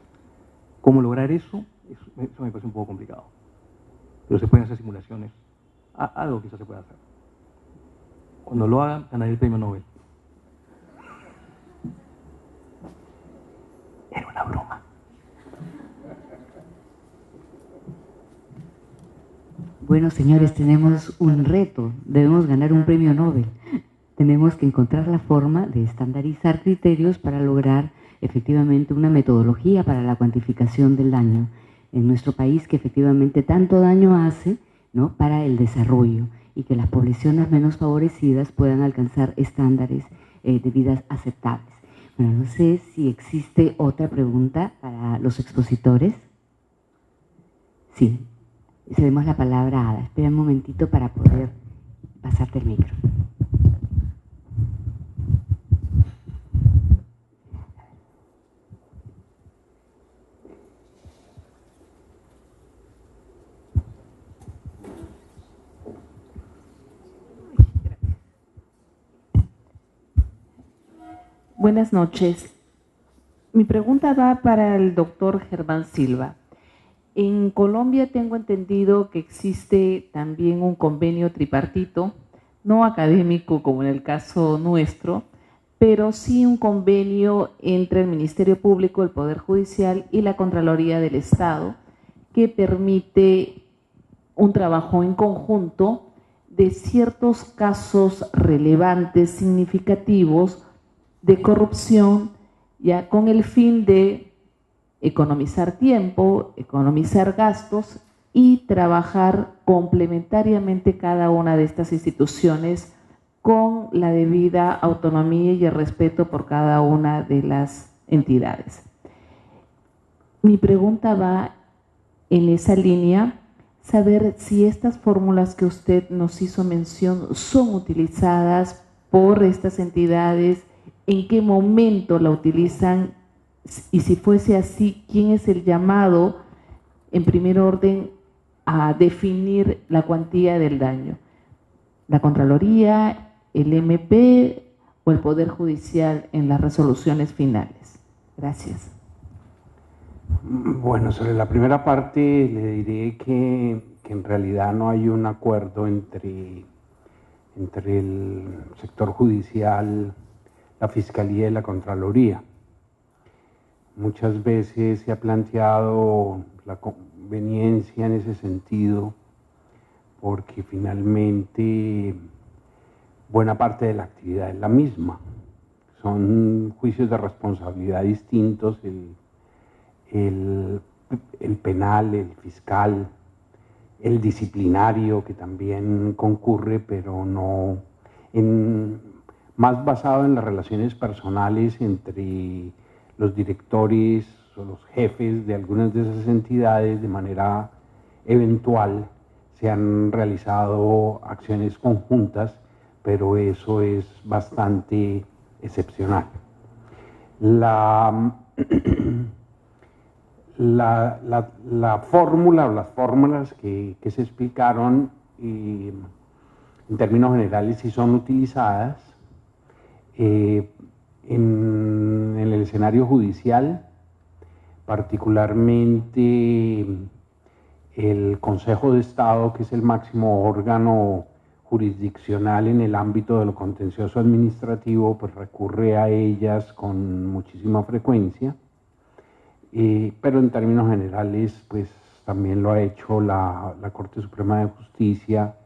¿Cómo lograr eso? Eso me parece un poco complicado. Pero se pueden hacer simulaciones Algo quizás se pueda hacer. Cuando lo hagan, ganaré el premio Nobel. Era una broma. Bueno, señores, tenemos un reto. Debemos ganar un premio Nobel. Tenemos que encontrar la forma de estandarizar criterios para lograr efectivamente una metodología para la cuantificación del daño en nuestro país, que efectivamente tanto daño hace, ¿no?, para el desarrollo, y que las poblaciones menos favorecidas puedan alcanzar estándares de vida aceptables. Bueno, no sé si existe otra pregunta para los expositores. Sí, cedemos la palabra a Ada. Espera un momentito para poder pasarte el micro. Buenas noches. Mi pregunta va para el doctor Germán Silva. En Colombia tengo entendido que existe también un convenio tripartito, no académico como en el caso nuestro, pero sí un convenio entre el Ministerio Público, el Poder Judicial y la Contraloría del Estado, que permite un trabajo en conjunto de ciertos casos relevantes, significativos, de corrupción, ya con el fin de economizar tiempo, economizar gastos y trabajar complementariamente cada una de estas instituciones con la debida autonomía y el respeto por cada una de las entidades. Mi pregunta va en esa línea, saber si estas fórmulas que usted nos hizo mención son utilizadas por estas entidades, en qué momento la utilizan, y si fuese así, ¿quién es el llamado en primer orden a definir la cuantía del daño? ¿La Contraloría, el MP o el Poder Judicial en las resoluciones finales? Gracias. Bueno, sobre la primera parte le diré que en realidad no hay un acuerdo entre el sector judicial, la Fiscalía y la Contraloría. Muchas veces se ha planteado la conveniencia en ese sentido, porque finalmente buena parte de la actividad es la misma. Son juicios de responsabilidad distintos, el penal, el fiscal, el disciplinario, que también concurre, pero no más basado en las relaciones personales entre los directores o los jefes de algunas de esas entidades. De manera eventual se han realizado acciones conjuntas, pero eso es bastante excepcional. La fórmula o las fórmulas que se explicaron en términos generales sí son utilizadas. En el escenario judicial, particularmente el Consejo de Estado, que es el máximo órgano jurisdiccional en el ámbito de lo contencioso administrativo, pues recurre a ellas con muchísima frecuencia, pero en términos generales pues también lo ha hecho la Corte Suprema de Justicia,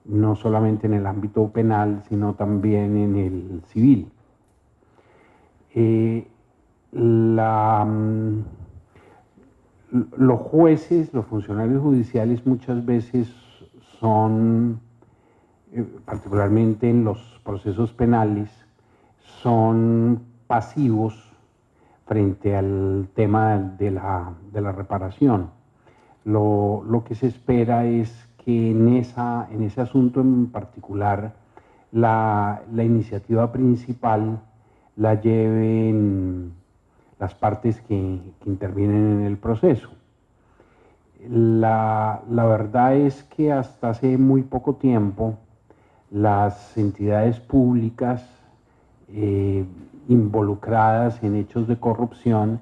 no solamente en el ámbito penal, sino también en el civil. Los jueces, los funcionarios judiciales muchas veces son, particularmente en los procesos penales, son pasivos frente al tema de la reparación. Lo que se espera es que en ese asunto en particular la iniciativa principal la lleven las partes que intervienen en el proceso. La verdad es que hasta hace muy poco tiempo las entidades públicas involucradas en hechos de corrupción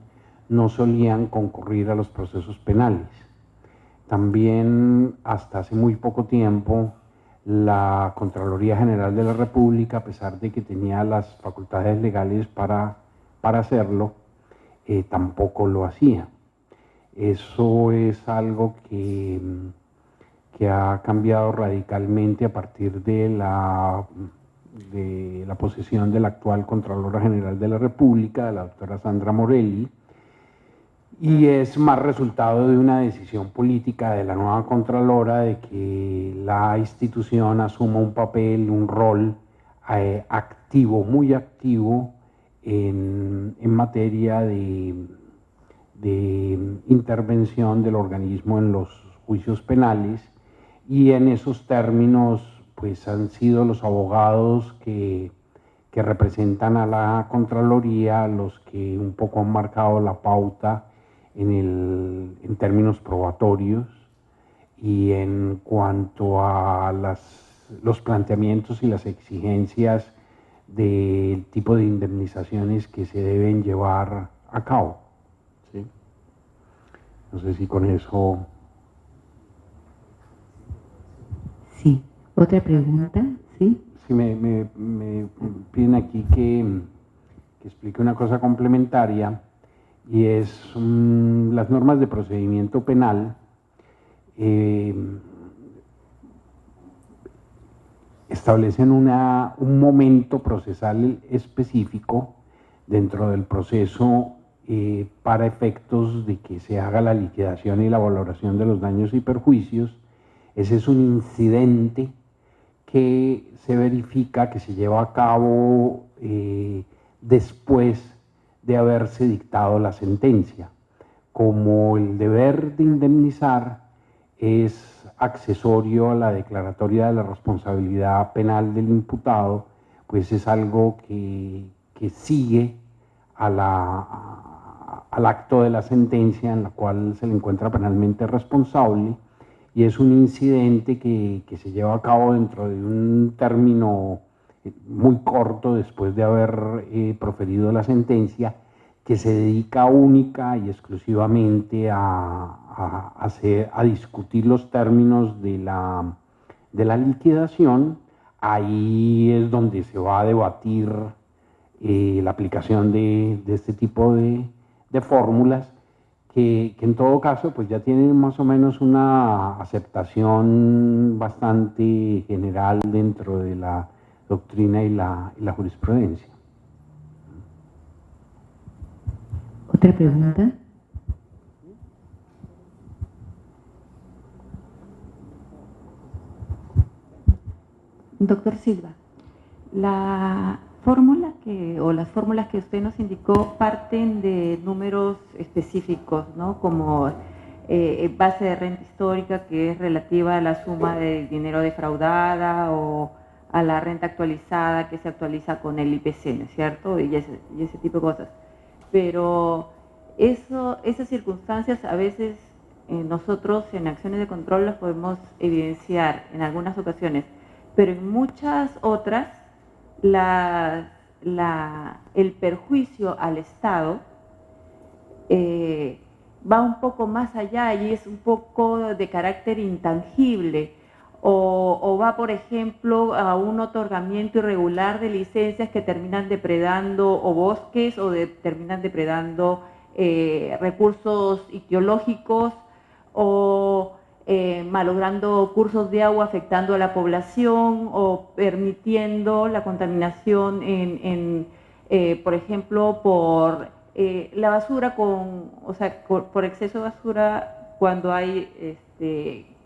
no solían concurrir a los procesos penales. También hasta hace muy poco tiempo la Contraloría General de la República, a pesar de que tenía las facultades legales para hacerlo, tampoco lo hacía. Eso es algo que ha cambiado radicalmente a partir de la posesión de la actual Contralora General de la República, de la doctora Sandra Morelli, y es más resultado de una decisión política de la nueva Contralora de que la institución asuma un papel, un rol activo, muy activo en materia de intervención del organismo en los juicios penales, y en esos términos pues han sido los abogados que representan a la Contraloría los que un poco han marcado la pauta en términos probatorios y en cuanto a los planteamientos y las exigencias del tipo de indemnizaciones que se deben llevar a cabo. ¿Sí? No sé si con eso... Sí, otra pregunta, ¿sí? Sí, me piden aquí que explique una cosa complementaria, y es las normas de procedimiento penal establecen un momento procesal específico dentro del proceso para efectos de que se haga la liquidación y la valoración de los daños y perjuicios. Ese es un incidente que se verifica, que se lleva a cabo después de haberse dictado la sentencia. Como el deber de indemnizar es accesorio a la declaratoria de la responsabilidad penal del imputado, pues es algo que sigue al acto de la sentencia en la cual se le encuentra penalmente responsable, y es un incidente que se lleva a cabo dentro de un término muy corto después de haber proferido la sentencia, que se dedica única y exclusivamente a discutir los términos de la liquidación. Ahí es donde se va a debatir la aplicación de este tipo de fórmulas, que en todo caso pues ya tienen más o menos una aceptación bastante general dentro de la doctrina y la jurisprudencia. ¿Otra pregunta? Doctor Silva, la fórmula o las fórmulas que usted nos indicó parten de números específicos, ¿no? Como base de renta histórica, que es relativa a la suma de dinero defraudada, o a la renta actualizada, que se actualiza con el IPC, ¿no es cierto? Y ese tipo de cosas. Pero esas circunstancias a veces nosotros en acciones de control las podemos evidenciar en algunas ocasiones, pero en muchas otras el perjuicio al Estado va un poco más allá y es un poco de carácter intangible, o va, por ejemplo, a un otorgamiento irregular de licencias que terminan depredando o bosques, o terminan depredando recursos ictiológicos, o malogrando cursos de agua, afectando a la población, o permitiendo la contaminación por ejemplo, por la basura, por exceso de basura, cuando hay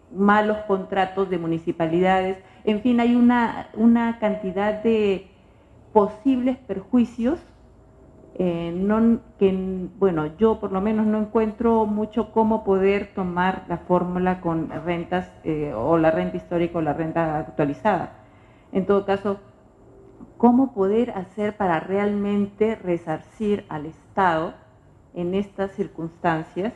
malos contratos de municipalidades. En fin, hay una cantidad de posibles perjuicios bueno, yo por lo menos no encuentro mucho cómo poder tomar la fórmula con rentas o la renta histórica o la renta actualizada. En todo caso, ¿cómo poder hacer para realmente resarcir al Estado en estas circunstancias?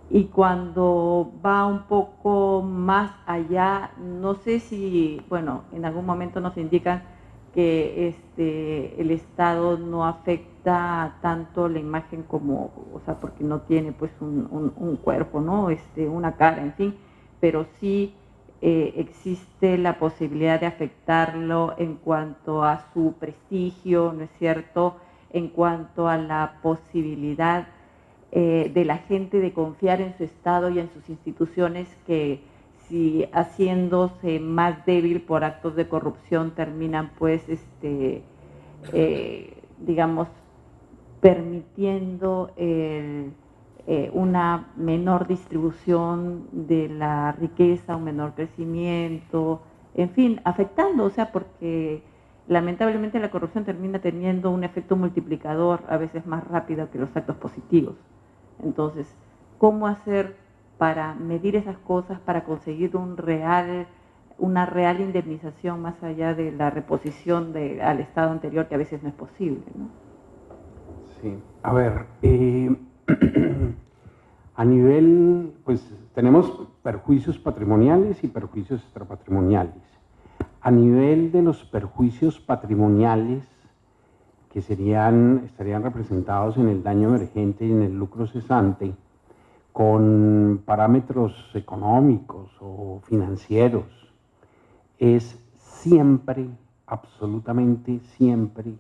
Y cuando va un poco más allá, no sé si, bueno, en algún momento nos indican que el Estado no afecta tanto la imagen como, porque no tiene pues un cuerpo, ¿no? Una cara, en fin, pero sí existe la posibilidad de afectarlo en cuanto a su prestigio, ¿no es cierto?, en cuanto a la posibilidad de la gente de confiar en su Estado y en sus instituciones, que si haciéndose más débil por actos de corrupción terminan pues digamos permitiendo una menor distribución de la riqueza, un menor crecimiento, en fin, afectando, o sea, porque lamentablemente la corrupción termina teniendo un efecto multiplicador a veces más rápido que los actos positivos. Entonces, ¿cómo hacer para medir esas cosas, para conseguir una real indemnización más allá de la reposición al estado anterior, que a veces no es posible, ¿no? Sí, a ver, a nivel, pues tenemos perjuicios patrimoniales y perjuicios extrapatrimoniales. A nivel de los perjuicios patrimoniales, que estarían representados en el daño emergente y en el lucro cesante, con parámetros económicos o financieros, es siempre, absolutamente siempre,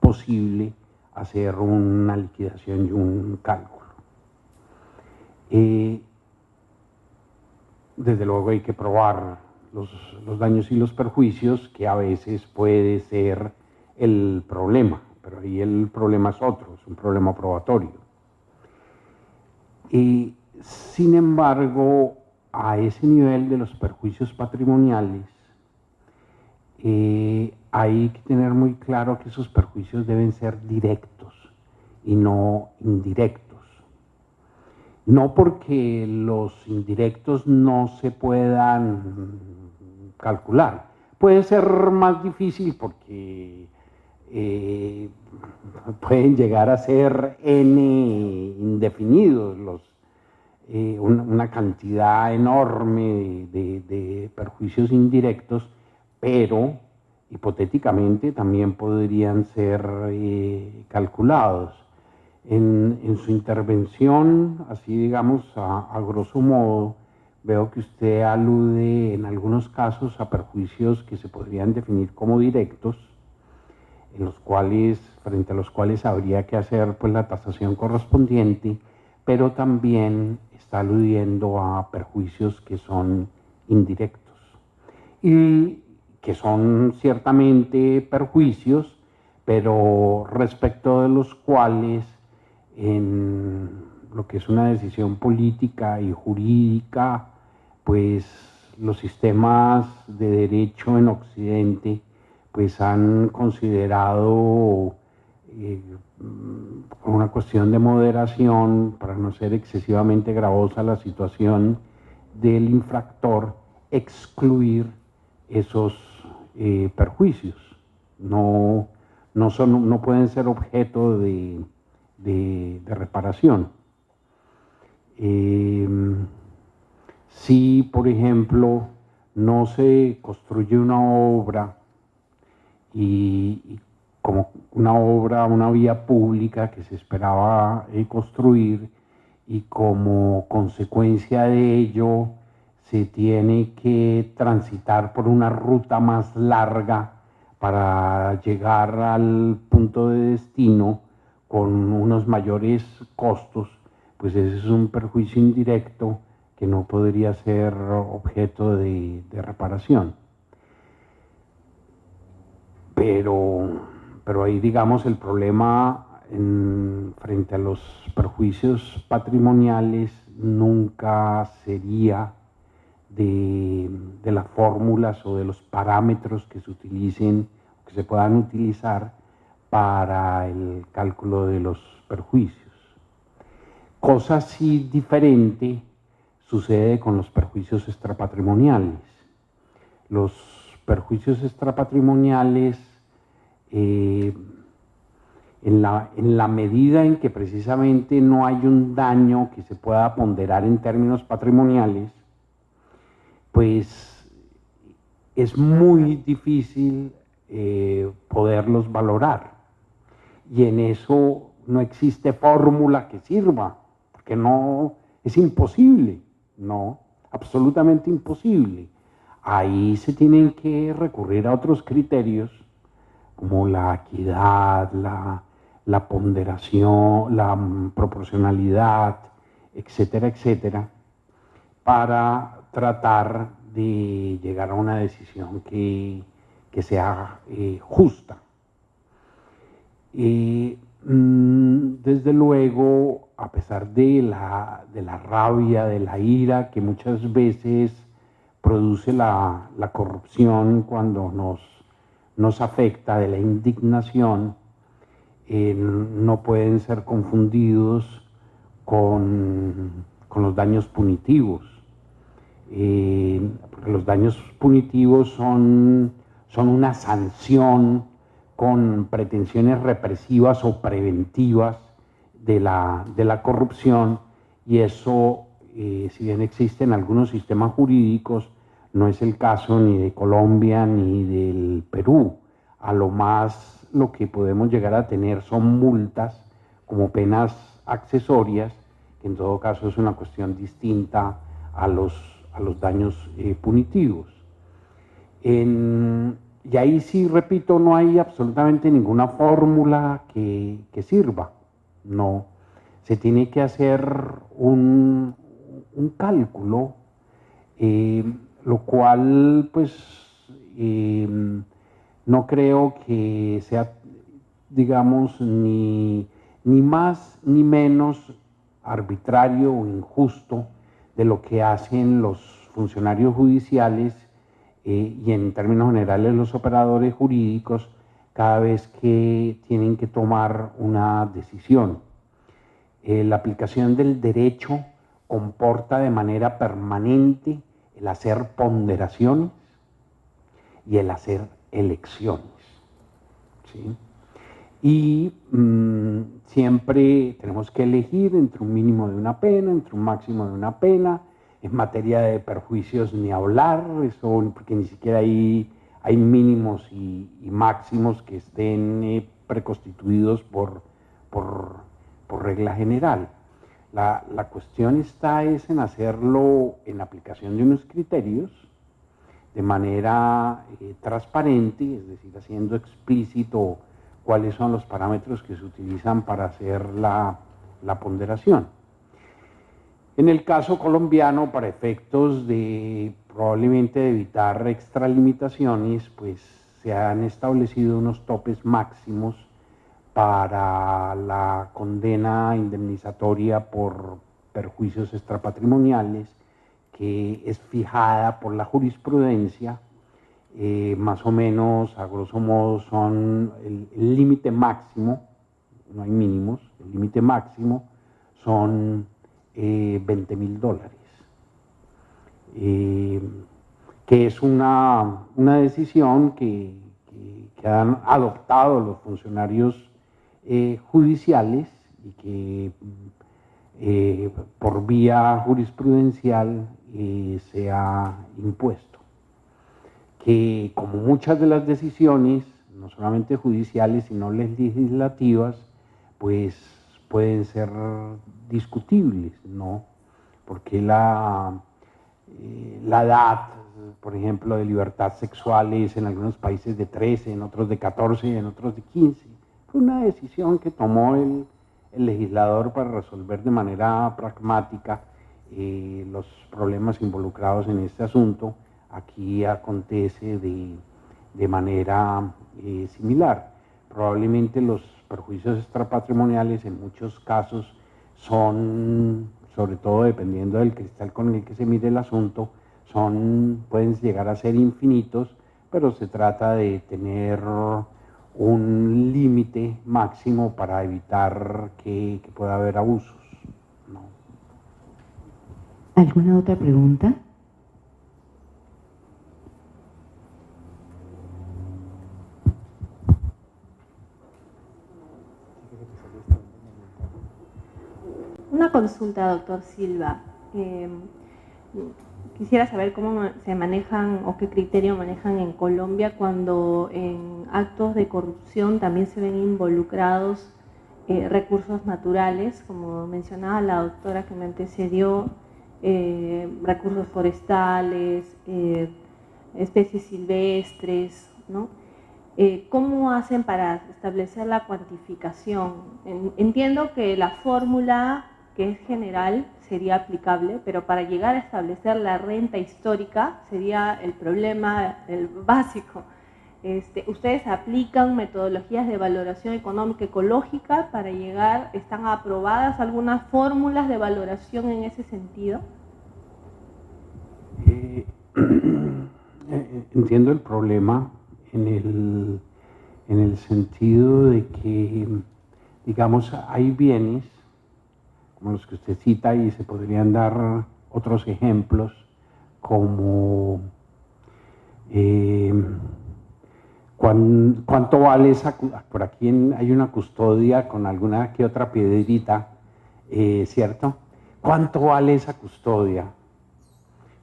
posible hacer una liquidación y un cálculo. Desde luego hay que probar los daños y los perjuicios, que a veces puede ser el problema, pero ahí el problema es otro, es un problema probatorio. Sin embargo, a ese nivel de los perjuicios patrimoniales, hay que tener muy claro que esos perjuicios deben ser directos y no indirectos. No porque los indirectos no se puedan calcular. Puede ser más difícil porque pueden llegar a ser n indefinidos, una cantidad enorme de perjuicios indirectos, pero hipotéticamente también podrían ser calculados. En su intervención, así digamos a grosso modo, veo que usted alude en algunos casos a perjuicios que se podrían definir como directos, frente a los cuales habría que hacer pues la tasación correspondiente, pero también está aludiendo a perjuicios que son indirectos y que son ciertamente perjuicios, pero respecto de los cuales en lo que es una decisión política y jurídica, pues los sistemas de derecho en Occidente pues han considerado por una cuestión de moderación, para no ser excesivamente gravosa la situación del infractor, excluir esos perjuicios. No pueden ser objeto de reparación. Si, por ejemplo, no se construye una obra y como una vía pública que se esperaba construir, y como consecuencia de ello se tiene que transitar por una ruta más larga para llegar al punto de destino con unos mayores costos, pues ese es un perjuicio indirecto que no podría ser objeto de reparación. Pero ahí, digamos, el problema frente a los perjuicios patrimoniales nunca sería de las fórmulas o de los parámetros que se utilicen, que se puedan utilizar para el cálculo de los perjuicios. Cosa así diferente sucede con los perjuicios extrapatrimoniales. Los perjuicios extrapatrimoniales, en la medida en que precisamente no hay un daño que se pueda ponderar en términos patrimoniales, pues es muy difícil poderlos valorar. Y en eso no existe fórmula que sirva, porque no, es imposible, ¿no? absolutamente imposible. Ahí se tienen que recurrir a otros criterios como la equidad, la ponderación, la proporcionalidad, etcétera, etcétera, para tratar de llegar a una decisión que sea justa. Desde luego, a pesar de la rabia, de la ira que muchas veces produce la corrupción cuando nos afecta, de la indignación, no pueden ser confundidos con los daños punitivos. Porque los daños punitivos son una sanción con pretensiones represivas o preventivas de la corrupción, y eso, si bien existe en algunos sistemas jurídicos, no es el caso ni de Colombia ni del Perú. A lo más lo que podemos llegar a tener son multas como penas accesorias, que en todo caso es una cuestión distinta a los daños punitivos. Y ahí sí, repito, no hay absolutamente ninguna fórmula que sirva. No, se tiene que hacer un cálculo, lo cual pues no creo que sea, digamos, ni más ni menos arbitrario o injusto de lo que hacen los funcionarios judiciales y en términos generales los operadores jurídicos cada vez que tienen que tomar una decisión. La aplicación del derecho comporta de manera permanente el hacer ponderaciones y el hacer elecciones, ¿sí? Y siempre tenemos que elegir entre un mínimo de una pena, entre un máximo de una pena. En materia de perjuicios ni hablar, eso, porque ni siquiera hay mínimos y máximos que estén preconstituidos por regla general. La cuestión está en hacerlo en aplicación de unos criterios de manera transparente, es decir, haciendo explícito cuáles son los parámetros que se utilizan para hacer la ponderación. En el caso colombiano, para efectos de probablemente evitar extralimitaciones, pues se han establecido unos topes máximos para la condena indemnizatoria por perjuicios extrapatrimoniales, que es fijada por la jurisprudencia. Más o menos, a grosso modo, son el límite máximo, no hay mínimos, el límite máximo son $20.000, que es una decisión que han adoptado los funcionarios judiciales y que por vía jurisprudencial se ha impuesto. Que como muchas de las decisiones, no solamente judiciales, sino legislativas, pues pueden ser discutibles, ¿no? Porque la edad, por ejemplo, de libertad sexual es en algunos países de 13, en otros de 14, en otros de 15. Fue una decisión que tomó el legislador para resolver de manera pragmática los problemas involucrados en este asunto. Aquí acontece de manera similar. Probablemente los perjuicios extrapatrimoniales en muchos casos son, sobre todo dependiendo del cristal con el que se mire el asunto, pueden llegar a ser infinitos, pero se trata de tener un límite máximo para evitar que pueda haber abusos, ¿no? ¿Alguna otra pregunta? Una consulta, doctor Silva. Quisiera saber cómo se manejan o qué criterio manejan en Colombia cuando en actos de corrupción también se ven involucrados recursos naturales, como mencionaba la doctora que me antecedió, recursos forestales, especies silvestres, ¿no? ¿Cómo hacen para establecer la cuantificación? Entiendo que la fórmula, que es general, sería aplicable, pero para llegar a establecer la renta histórica sería el problema el básico. ¿Ustedes aplican metodologías de valoración económica ecológica para llegar? ¿Están aprobadas algunas fórmulas de valoración en ese sentido? Entiendo el problema en el sentido de que, digamos, hay bienes como los que usted cita, y se podrían dar otros ejemplos, como cuánto vale esa, por aquí hay una custodia con alguna que otra piedrita, ¿cierto? ¿Cuánto vale esa custodia?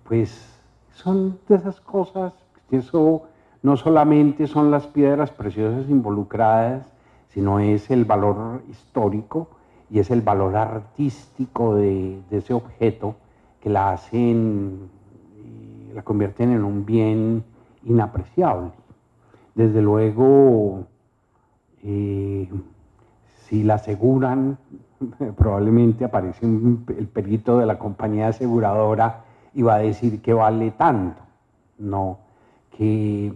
Pues son de esas cosas, eso no solamente son las piedras preciosas involucradas, sino es el valor histórico y es el valor artístico de ese objeto que la hacen, la convierten en un bien inapreciable. Desde luego, si la aseguran, probablemente aparece el perito de la compañía aseguradora y va a decir que vale tanto, no, que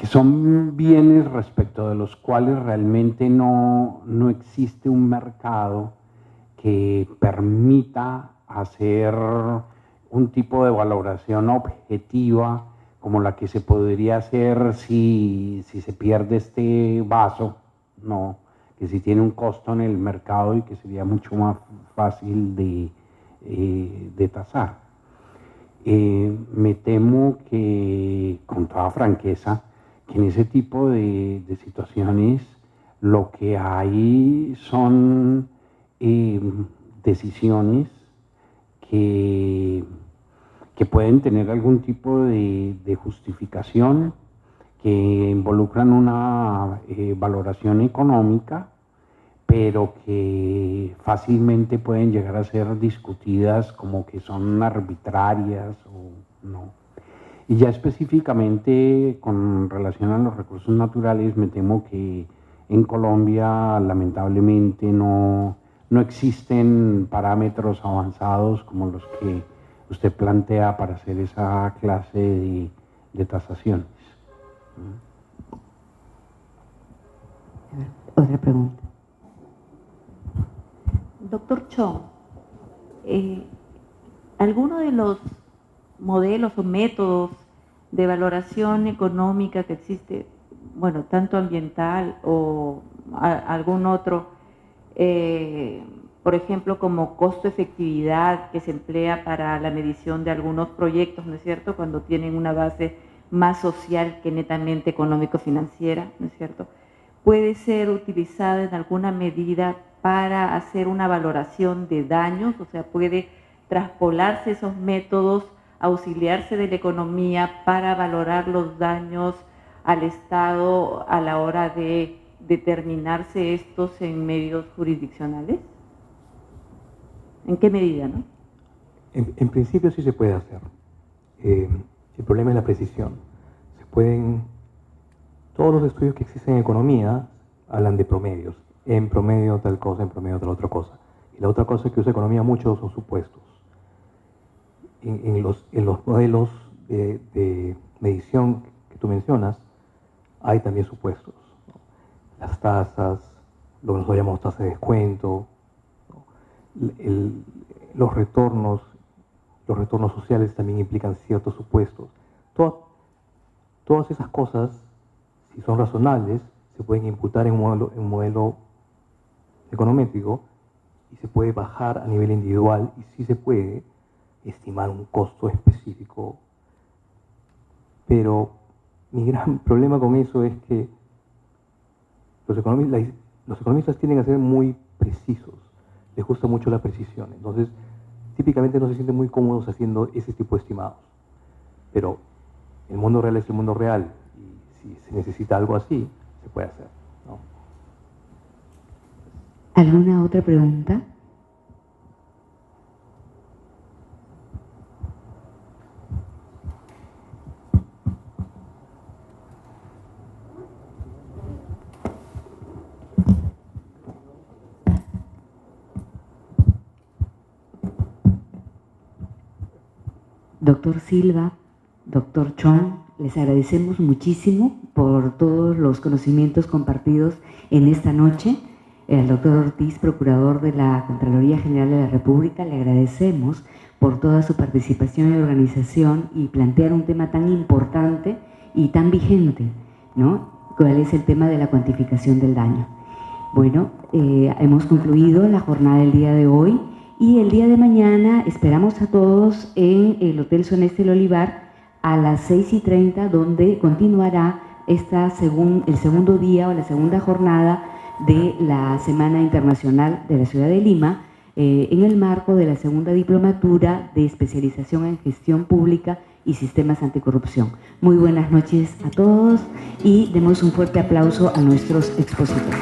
son bienes respecto de los cuales realmente no existe un mercado que permita hacer un tipo de valoración objetiva como la que se podría hacer si se pierde este vaso, no, que si tiene un costo en el mercado y que sería mucho más fácil de tasar. Me temo que, con toda franqueza, que en ese tipo de situaciones lo que hay son decisiones que pueden tener algún tipo de justificación, que involucran una valoración económica, pero que fácilmente pueden llegar a ser discutidas como que son arbitrarias o no. Y ya específicamente con relación a los recursos naturales, me temo que en Colombia lamentablemente no existen parámetros avanzados como los que usted plantea para hacer esa clase de tasaciones. Otra pregunta. Doctor Chong, ¿alguno de los modelos o métodos de valoración económica que existe, bueno, tanto ambiental o algún otro, por ejemplo, como costo-efectividad que se emplea para la medición de algunos proyectos, ¿no es cierto?, cuando tienen una base más social que netamente económico-financiera, ¿no es cierto?, puede ser utilizada en alguna medida para hacer una valoración de daños, o sea, puede traspolarse esos métodos, auxiliarse de la economía para valorar los daños al Estado a la hora de determinarse estos en medios jurisdiccionales. ¿En qué medida, no? En principio sí se puede hacer. El problema es la precisión. Todos los estudios que existen en economía hablan de promedios. En promedio tal cosa, en promedio tal otra cosa. Y la otra cosa que usa economía mucho son supuestos. En los modelos de medición que tú mencionas, hay también supuestos, ¿no? Las tasas, lo que nosotros llamamos tasa de descuento, ¿no? Los retornos sociales también implican ciertos supuestos. Todas esas cosas, si son razonables, se pueden imputar en un modelo econométrico y se puede bajar a nivel individual y sí se puede estimar un costo específico. Pero mi gran problema con eso es que los economistas tienden a ser muy precisos, les gusta mucho la precisión, entonces típicamente no se sienten muy cómodos haciendo ese tipo de estimados. Pero el mundo real es el mundo real y si se necesita algo así, se puede hacer, ¿no? ¿Alguna otra pregunta? Doctor Silva, doctor Chong, les agradecemos muchísimo por todos los conocimientos compartidos en esta noche. Al doctor Ortiz, procurador de la Contraloría General de la República, le agradecemos por toda su participación y organización y plantear un tema tan importante y tan vigente, ¿no? ¿Cuál es el tema de la cuantificación del daño? Bueno, hemos concluido la jornada del día de hoy y el día de mañana esperamos a todos en el Hotel Soneste El Olivar a las 6:30, donde continuará el segundo día o la segunda jornada de la Semana Internacional de la Ciudad de Lima, en el marco de la segunda diplomatura de especialización en gestión pública y sistemas anticorrupción. Muy buenas noches a todos y demos un fuerte aplauso a nuestros expositores.